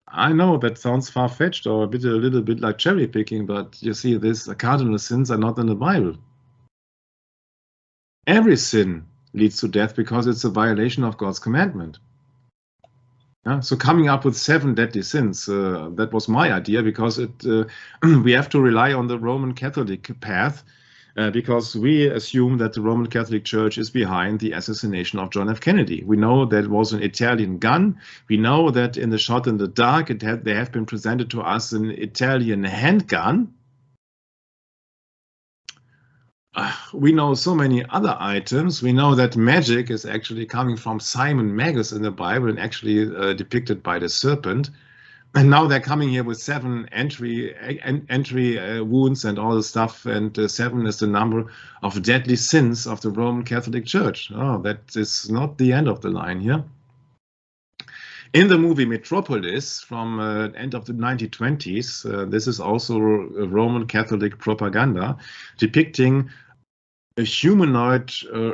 I know that sounds far-fetched or a little bit like cherry picking, but you see, these cardinal sins are not in the Bible. Every sin leads to death because it's a violation of God's commandment. Yeah, so coming up with 7 deadly sins, that was my idea, because we have to rely on the Roman Catholic path, because we assume that the Roman Catholic Church is behind the assassination of John F. Kennedy. We know that it was an Italian gun. We know that in the shot in the dark, they have been presented to us an Italian handgun. We know so many other items. We know that magic is actually coming from Simon Magus in the Bible and actually depicted by the serpent. And now they're coming here with 7 entry wounds and all the stuff, and 7 is the number of deadly sins of the Roman Catholic Church. Oh, that is not the end of the line here. In the movie Metropolis from end of the 1920s, this is also a Roman Catholic propaganda depicting a humanoid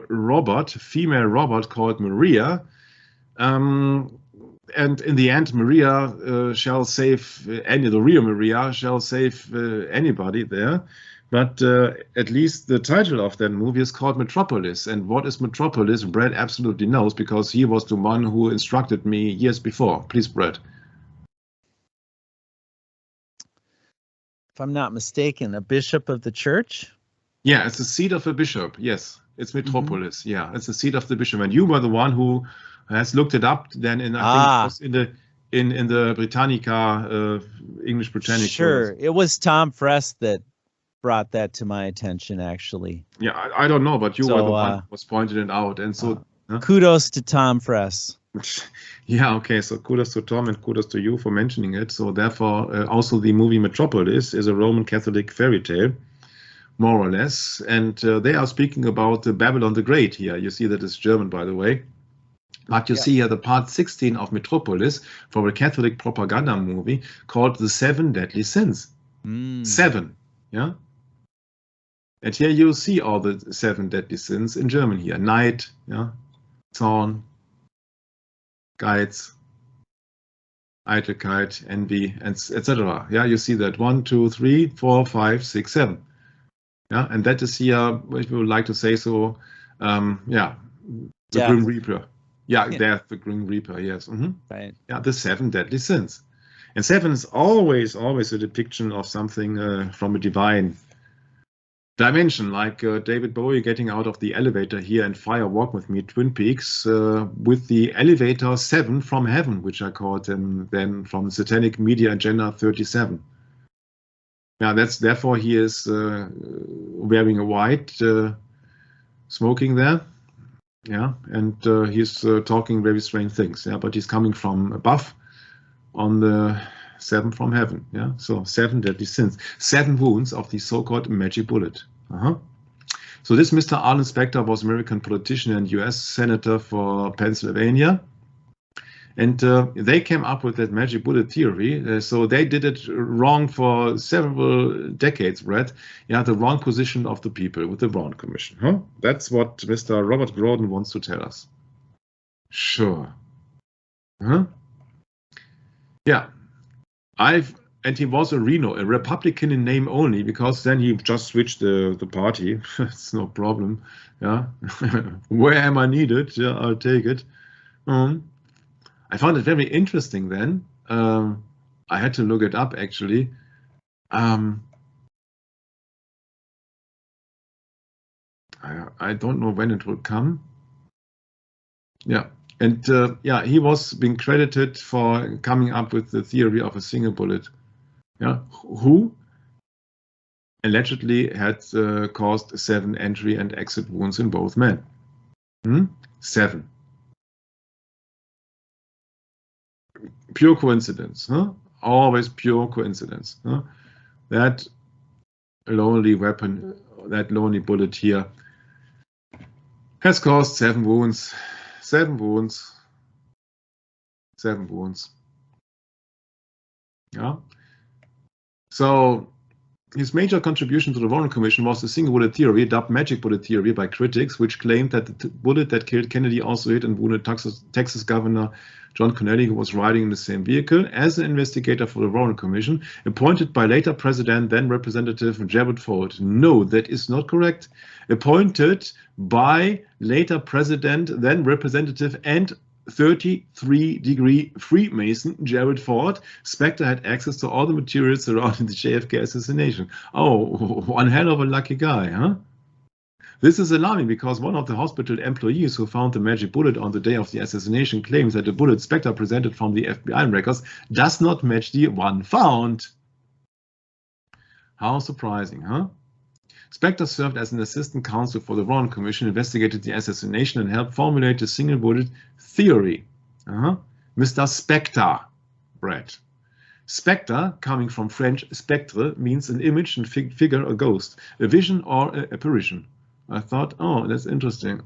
robot, female robot called Maria. And in the end, Maria shall save the real Maria shall save anybody there. But at least the title of that movie is called Metropolis. And what is Metropolis? Brad absolutely knows, because he was the one who instructed me years before. Please, Brad. If I'm not mistaken, a bishop of the church? Yeah, it's the seat of a bishop. Yes, it's Metropolis. Mm-hmm. Yeah, it's the seat of the bishop. And you were the one who has looked it up then think it was in the Britannica, English Britannica. Sure, it was Tom Fress that brought that to my attention, actually. Yeah, I don't know, but you were the one who was pointing it out, and so kudos to Tom Fress. Yeah, okay, so kudos to Tom and kudos to you for mentioning it. So therefore, also the movie Metropolis is a Roman Catholic fairy tale, more or less, and they are speaking about Babylon the Great here. You see that it's German, by the way. But you see here the part 16 of Metropolis for a Catholic propaganda movie called The 7 Deadly Sins. 7, yeah? And here you see all the 7 deadly sins in German here. Neid, yeah? Zorn, Geiz, Eitelkeit, envy, and etc. Yeah, you see that 1, 2, 3, 4, 5, 6, 7. Yeah, and that is here, if you would like to say so, the Grim Reaper. Yeah, death, the Grim Reaper, yes. Right. Yeah, the 7 deadly sins. And 7 is always a depiction of something from a divine dimension, like David Bowie getting out of the elevator here in Fire Walk with Me, Twin Peaks, with the elevator 7 from heaven, which I called him then from Satanic Media Agenda 37. Yeah, therefore he is wearing a white, smoking there. Yeah, and he's talking very strange things. Yeah, but he's coming from above on the 7 from heaven. Yeah, so 7 deadly sins, 7 wounds of the so-called magic bullet. So this Mr. Arlen Specter was American politician and U.S. Senator for Pennsylvania. And they came up with that magic bullet theory. So they did it wrong for several decades, Brett. Yeah, the wrong position of the people with the Brown Commission. That's what Mr. Robert Gordon wants to tell us. Sure. Yeah. And he was a Reno, a Republican in name only, because then he just switched the party. It's no problem. Yeah. Where am I needed? Yeah, I'll take it. I found it very interesting then. I had to look it up, actually. I don't know when it will come. Yeah, and he was being credited for coming up with the theory of a single bullet. Yeah, who allegedly had caused 7 entry and exit wounds in both men. 7. Pure coincidence, always pure coincidence. That lonely weapon, that lonely bullet here has caused 7 wounds. 7 wounds. 7 wounds. Yeah. So his major contribution to the Warren Commission was the single bullet theory, dubbed magic bullet theory by critics, which claimed that the bullet that killed Kennedy also hit and wounded Texas Governor John Connally, who was riding in the same vehicle, as an investigator for the Warren Commission, appointed by later President, then Representative Gerald Ford. No, that is not correct. Appointed by later President, then Representative, and 33-degree Freemason Gerald Ford, Spectre had access to all the materials surrounding the JFK assassination. Oh, one hell of a lucky guy, huh? This is alarming because one of the hospital employees who found the magic bullet on the day of the assassination claims that the bullet Spectre presented from the FBI records does not match the one found. How surprising, huh? Spectre served as an assistant counsel for the Warren Commission, investigated the assassination, and helped formulate the single bullet theory. Mr. Spectre, Brett. Spectre, coming from French spectre, means an image and figure, a ghost, a vision or an apparition. I thought, oh, that's interesting.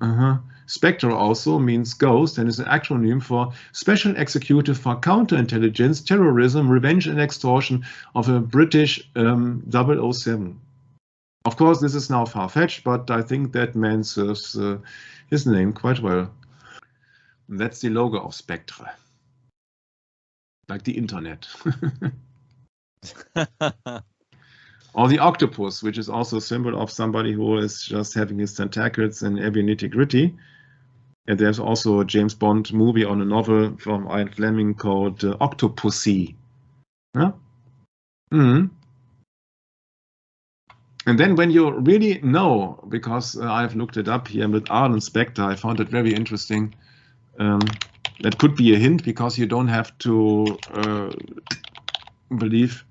Spectre also means ghost and is an acronym for Special Executive for Counterintelligence, Terrorism, Revenge and Extortion of a British 007. Of course, this is now far-fetched, but I think that man serves his name quite well. And that's the logo of Spectre, like the internet. Or the octopus, which is also a symbol of somebody who is just having his tentacles in every nitty-gritty. And there's also a James Bond movie on a novel from Ian Fleming called Octopussy. Huh? And then when you really know, because I've looked it up here with Arlen Spectre, I found it very interesting. That could be a hint because you don't have to believe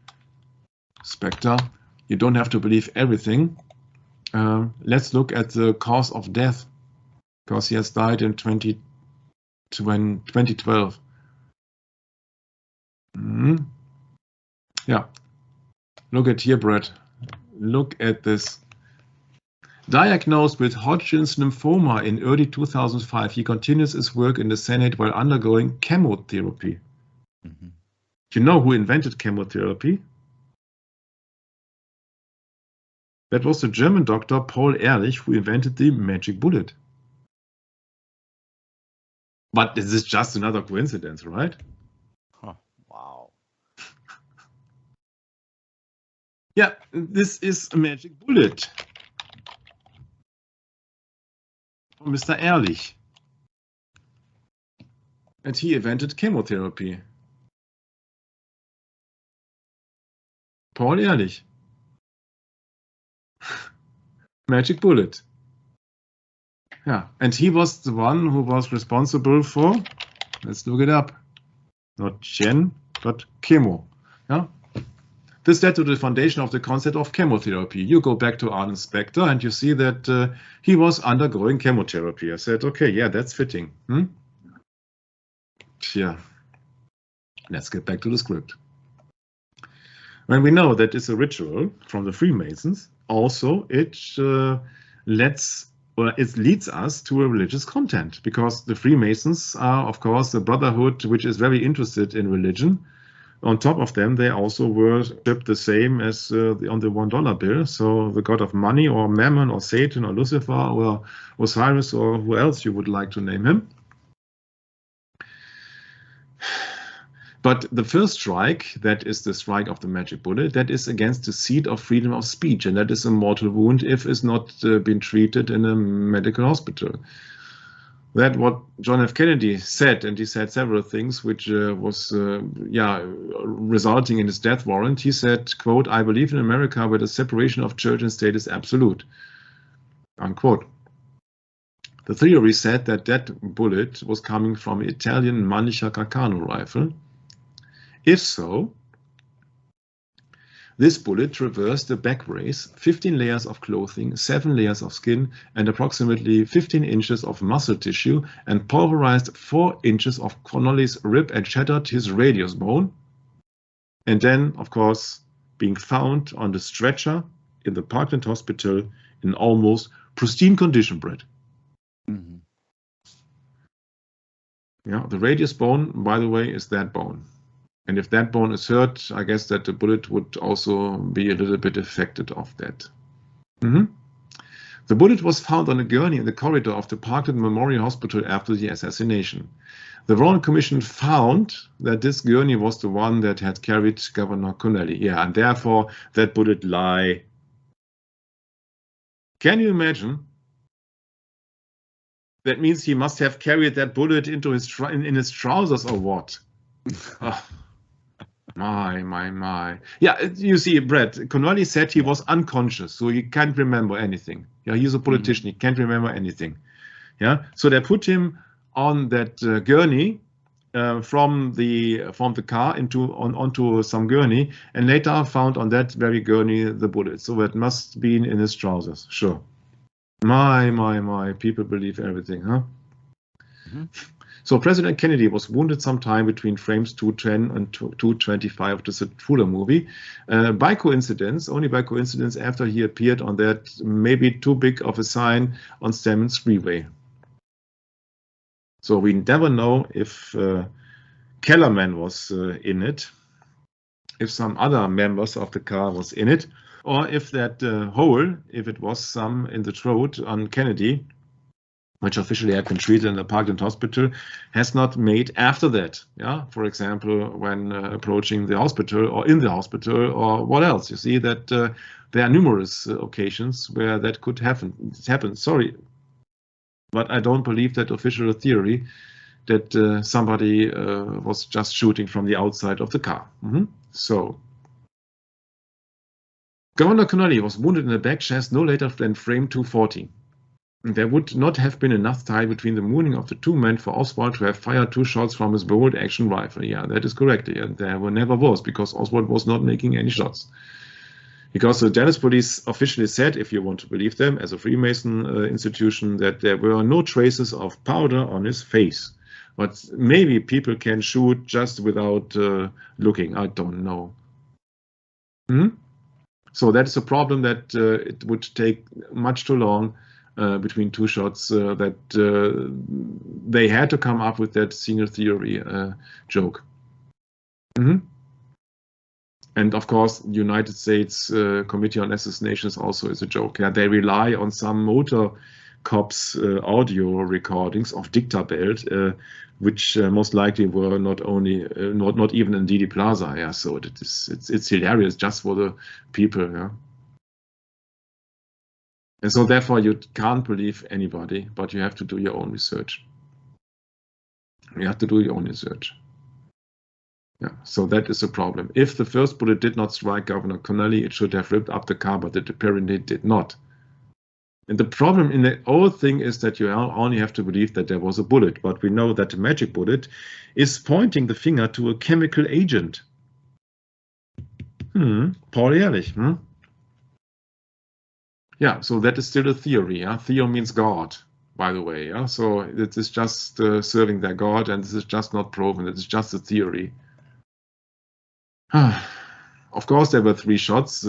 Spectre. You don't have to believe everything. Let's look at the cause of death, because he has died in 2012. Yeah, look at here, Brett. Look at this. Diagnosed with Hodgkin's lymphoma in early 2005, he continues his work in the Senate while undergoing chemotherapy. You know who invented chemotherapy? That was the German doctor Paul Ehrlich, who invented the magic bullet. But this is just another coincidence, right? Wow. Yeah, this is a magic bullet from Mr. Ehrlich. And he invented chemotherapy. Paul Ehrlich. Magic bullet. Yeah, and he was the one who was responsible for, let's look it up, not Chen, but chemo. Yeah? This led to the foundation of the concept of chemotherapy. You go back to Arlen Spectre and you see that he was undergoing chemotherapy. I said, okay, yeah, that's fitting. Yeah, let's get back to the script. When we know that it's a ritual from the Freemasons, also it leads us to a religious content, because the Freemasons are, of course, a brotherhood which is very interested in religion. On top of them, they also worship the same as on the $1 bill. So the god of money, or Mammon, or Satan, or Lucifer, or Osiris, or who else you would like to name him. But the first strike, that is the strike of the magic bullet, that is against the seat of freedom of speech, and that is a mortal wound if it's not been treated in a medical hospital. That what John F. Kennedy said, and he said several things which was resulting in his death warrant. He said, quote, "I believe in America where the separation of church and state is absolute," unquote. The theory said that that bullet was coming from an Italian Mannlicher Carcano rifle. If so, this bullet traversed the back brace, 15 layers of clothing, 7 layers of skin, and approximately 15 inches of muscle tissue, and pulverized 4 inches of Connolly's rib and shattered his radius bone. And then, of course, being found on the stretcher in the Parkland Hospital in almost pristine condition, Brett. Yeah, the radius bone, by the way, is that bone. And if that bone is hurt, I guess that the bullet would also be a little bit affected of that. The bullet was found on a gurney in the corridor of the Parkland Memorial Hospital after the assassination. The Warren Commission found that this gurney was the one that had carried Governor Connolly. Yeah, and therefore that bullet lie. Can you imagine That means he must have carried that bullet into in his trousers or what? Oh, my. Yeah, you see, Brett, Connolly said he was unconscious, so he can't remember anything. Yeah, he's a politician. He can't remember anything. Yeah, so they put him on that gurney from the car onto some gurney, and later found on that very gurney the bullet. So it must be in his trousers. Sure. My, people believe everything, huh? So President Kennedy was wounded sometime between frames 210 and 225 of the Fuller movie. By coincidence, only by coincidence, after he appeared on that maybe too big of a sign on Stammen's freeway. So we never know if Kellerman was in it, if some other members of the car was in it, or if that hole, if it was some in the throat on Kennedy, which officially had been treated in the Parkland Hospital, has not made after that. Yeah, for example, when approaching the hospital or in the hospital or what else. You see that there are numerous occasions where that could happen. Sorry, but I don't believe that official theory that somebody was just shooting from the outside of the car. So. Governor Connolly was wounded in the back chest no later than frame 240. There would not have been enough time between the wounding of the two men for Oswald to have fired 2 shots from his bolt-action rifle. Yeah, that is correct. Yeah, there never was, because Oswald was not making any shots. Because the Dallas police officially said, if you want to believe them, as a Freemason institution, that there were no traces of powder on his face. But maybe people can shoot just without looking. I don't know. So that is a problem that it would take much too long between 2 shots that they had to come up with that single theory joke. And of course, the United States Committee on Assassinations also is a joke. Yeah, they rely on some motor cops audio recordings of Dictabelt, which most likely were not even in Dealey Plaza. Yeah, so it's hilarious just for the people. Yeah. And so therefore you can't believe anybody, but you have to do your own research. You have to do your own research. Yeah, so that is a problem. If the first bullet did not strike Governor Connolly, it should have ripped up the car, but it apparently did not. And the problem in the whole thing is that you only have to believe that there was a bullet, but we know that the magic bullet is pointing the finger to a chemical agent. Paul Ehrlich. Yeah, so that is still a theory. Yeah? Theo means God, by the way. Yeah? So it is just serving their God, and this is just not proven. It is just a theory. Of course, there were 3 shots,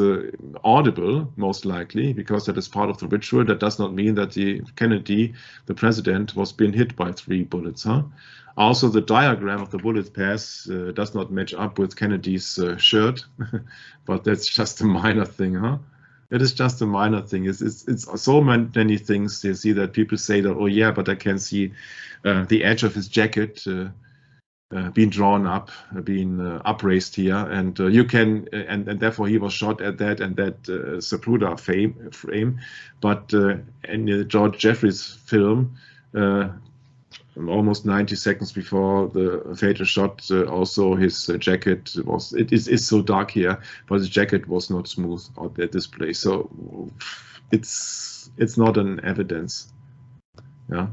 audible, most likely, because that is part of the ritual. That does not mean that Kennedy, the president, was being hit by 3 bullets. Also, the diagram of the bullet pass does not match up with Kennedy's shirt, but that's just a minor thing. It is just a minor thing. It's so many things. You see that people say that, oh yeah, but I can see the edge of his jacket being drawn up, being upraised here, and you can, and therefore he was shot at that and that Zapruder frame. But in the George Jeffries film, almost 90 seconds before the fatal shot, also his jacket was, it is so dark here, but his jacket was not smooth on the display. So it's not an evidence. Yeah.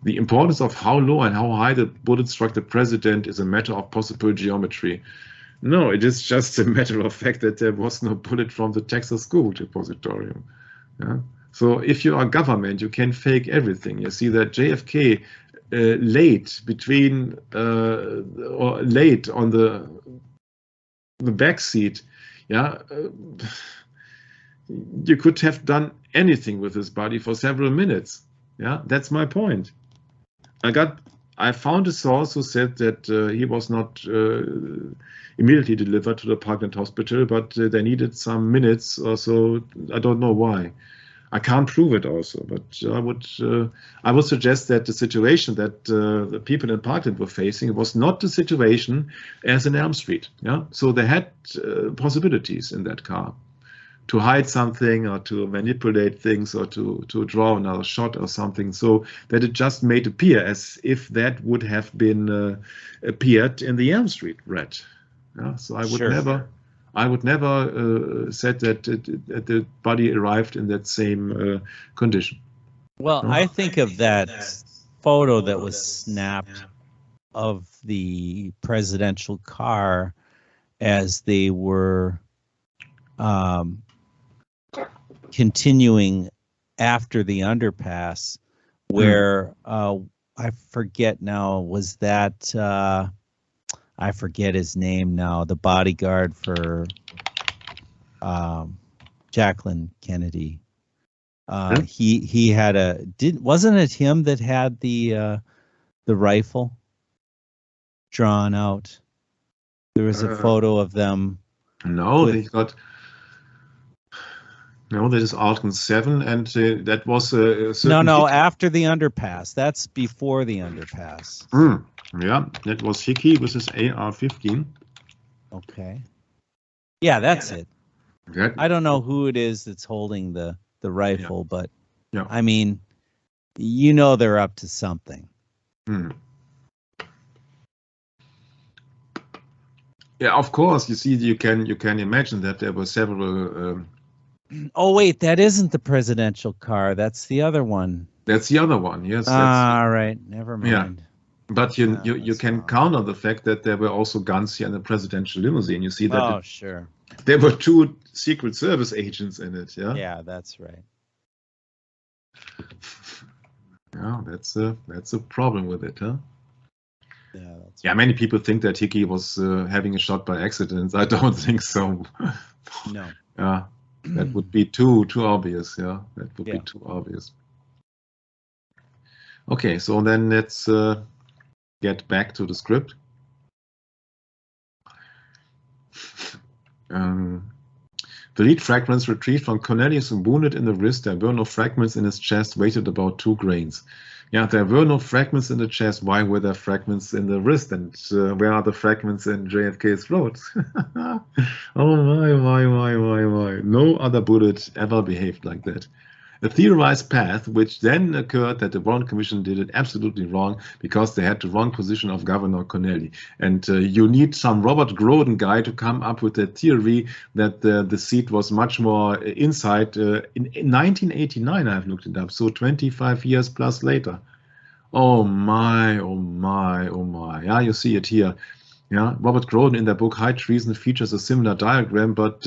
The importance of how low and how high the bullet struck the president is a matter of possible geometry. No, it is just a matter of fact that there was no bullet from the Texas School Depositorium. Yeah? So if you are government, you can fake everything. You see that JFK late between or late on the back seat. Yeah, you could have done anything with his body for several minutes. Yeah, that's my point. I found a source who said that he was not immediately delivered to the Parkland Hospital, but they needed some minutes or so. I don't know why. I can't prove it also, but I would suggest that the situation that the people in Parkland were facing was not the situation as in Elm Street. Yeah, so they had possibilities in that car, to hide something or to manipulate things or to draw another shot or something, so that it just made appear as if that would have been appeared in the Elm Street red. Yeah, so I would never said that the body arrived in that same condition. Well, No? I think of that photo that was snapped of the presidential car as they were continuing after the underpass, where I forget now, was that I forget his name now, the bodyguard for Jacqueline Kennedy. He had wasn't it him that had the rifle drawn out? There was a photo of them. No, they got. No, that is Alton 7, and that was no, after the underpass. That's before the underpass. Yeah, that was Hickey with his AR-15. Okay. Yeah, that's it. I don't know who it is that's holding the rifle, but I mean, they're up to something. Yeah, of course. You see, you can imagine that there were several. Oh wait, that isn't the presidential car. That's the other one. That's the other one. Yes. All right, never mind. Yeah, but you can count on the fact that there were also guns here in the presidential limousine. You see that. Sure. There were 2 Secret Service agents in it. Yeah. Yeah, that's right. Yeah, that's a problem with it, huh? Yeah, that's right. Many people think that Hickey was having a shot by accident. I don't think so. No. Yeah, that would be too obvious. Yeah, that would be too obvious. Okay, so then let's get back to the script. The lead fragments retrieved from Cornelius wounded in the wrist. There were no fragments in his chest, weighted about 2 grains. Yeah, there were no fragments in the chest. Why were there fragments in the wrist? And where are the fragments in JFK's throat? Oh my. No other bullet ever behaved like that. A theorized path, which then occurred that the Warren Commission did it absolutely wrong because they had the wrong position of Governor Connelly. And you need some Robert Groden guy to come up with that theory that the seat was much more inside. In 1989, I've looked it up, so 25 years plus later. Oh my. Yeah, you see it here. Yeah, Robert Groden in their book High Treason features a similar diagram, but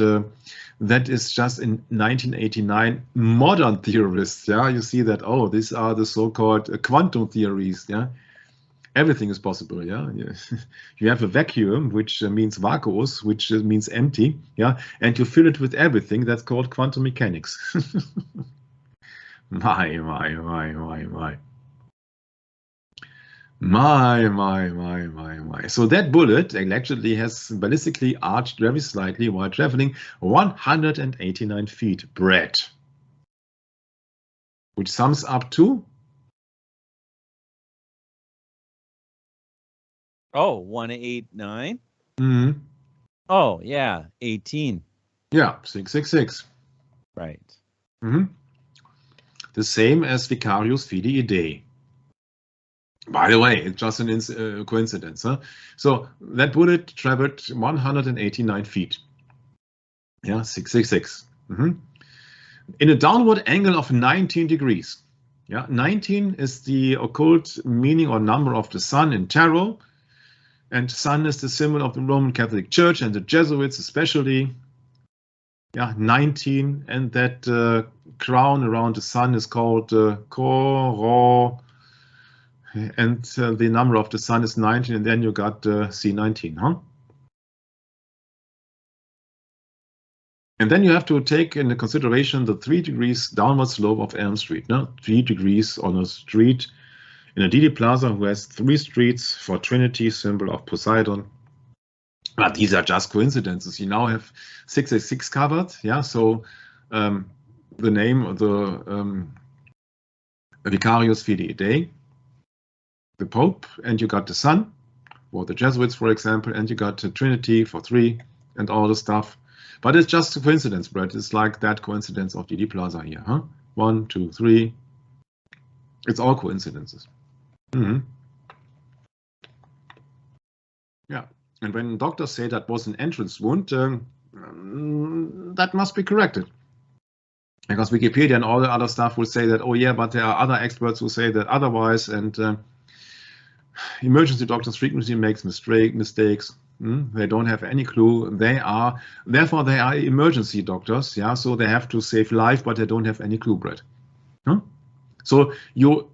that is just in 1989 modern theorists. Yeah, you see that. Oh, these are the so-called quantum theories. Yeah, everything is possible. Yeah, you have a vacuum, which means vacuous, which means empty. Yeah, and you fill it with everything. That's called quantum mechanics. My. So that bullet allegedly has ballistically arched very slightly while traveling 189 feet. Brett. Which sums up to? 189? Oh, yeah, 18. Yeah, 666. Right. The same as Vicarius Fidei Dei. By the way, it's just a coincidence. Huh? So that bullet traveled 189 feet. Yeah, 666. In a downward angle of 19 degrees. Yeah, 19 is the occult meaning or number of the sun in tarot. And sun is the symbol of the Roman Catholic Church and the Jesuits especially. Yeah, 19. And that crown around the sun is called Coro. And the number of the sun is 19, and then you got C19, huh? And then you have to take into consideration the 3 degrees downward slope of Elm Street. No? 3 degrees on a street in a Dealey Plaza who has 3 streets for Trinity, symbol of Poseidon. But these are just coincidences. You now have 666 covered. Yeah, so the name of the Vicarius Fidei Dei, the Pope, and you got the Sun, or the Jesuits, for example, and you got the Trinity for 3 and all the stuff. But it's just a coincidence, Brett. It's like that coincidence of DD Plaza here, huh? 1, 2, 3. It's all coincidences. Yeah, and when doctors say that was an entrance wound, that must be corrected. Because Wikipedia and all the other stuff will say that, oh yeah, but there are other experts who say that otherwise, and emergency doctors frequently make mistakes. They don't have any clue. Therefore they are emergency doctors. Yeah, so they have to save life, but they don't have any clue, Brett. Huh? So you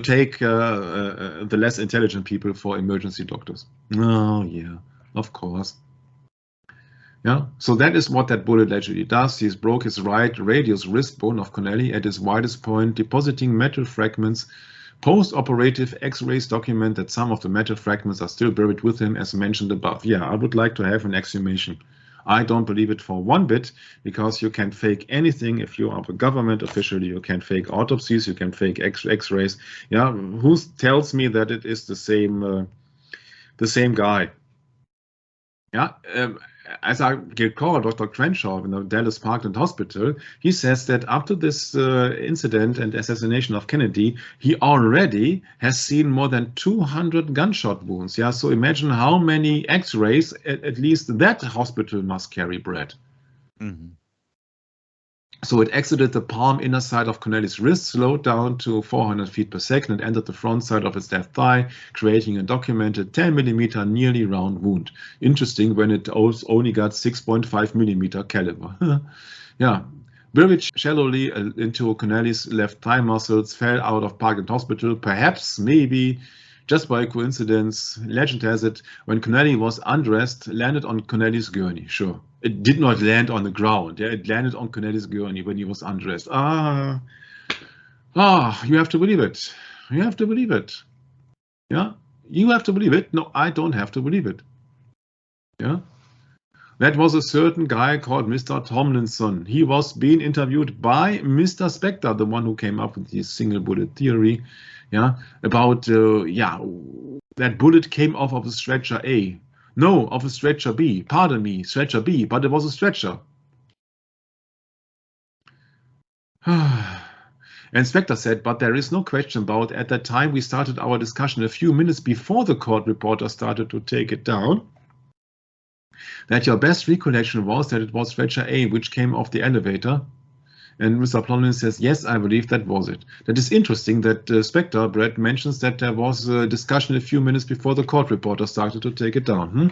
take the less intelligent people for emergency doctors. Oh yeah, of course. Yeah, so that is what that bullet actually does. He broke his right radius wrist bone of Connelly at its widest point, depositing metal fragments. Post-operative X-rays document that some of the metal fragments are still buried with him, as mentioned above. Yeah, I would like to have an exhumation. I don't believe it for one bit, because you can fake anything. If you are a government official, you can fake autopsies, you can fake X-rays. Yeah, who tells me that it is the same guy? Yeah, as I recall, Dr. Crenshaw in the Dallas Parkland Hospital, he says that after this incident and assassination of Kennedy, he already has seen more than 200 gunshot wounds. Yeah, so imagine how many X-rays at least that hospital must carry, Brett. So it exited the palm inner side of Connelly's wrist, slowed down to 400 feet per second, and entered the front side of his left thigh, creating a documented 10 millimeter nearly round wound. Interesting when it only got 6.5 millimeter caliber. Yeah. Burridge shallowly into Connelly's left thigh muscles, fell out of Parkland Hospital, perhaps, maybe, just by coincidence. Legend has it, when Connelly was undressed, landed on Connelly's gurney. Sure. It did not land on the ground. Yeah, it landed on Connelly's gurney when he was undressed. You have to believe it. You have to believe it. Yeah, you have to believe it. No, I don't have to believe it. Yeah. That was a certain guy called Mr. Tomlinson. He was being interviewed by Mr. Spector, the one who came up with the single bullet theory. Yeah, about that bullet came off of a stretcher A. No, of a stretcher B. Pardon me, stretcher B, but it was a stretcher. And Spector said, but there is no question about, at that time we started our discussion a few minutes before the court reporter started to take it down, that your best recollection was that it was stretcher A which came off the elevator. And Mr. Plumlin says, yes, I believe that was it. That is interesting that Spector, Brett, mentions that there was a discussion a few minutes before the court reporter started to take it down.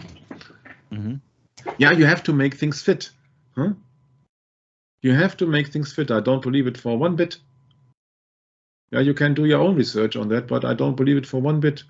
Yeah, you have to make things fit. You have to make things fit. I don't believe it for one bit. Yeah, you can do your own research on that, but I don't believe it for one bit.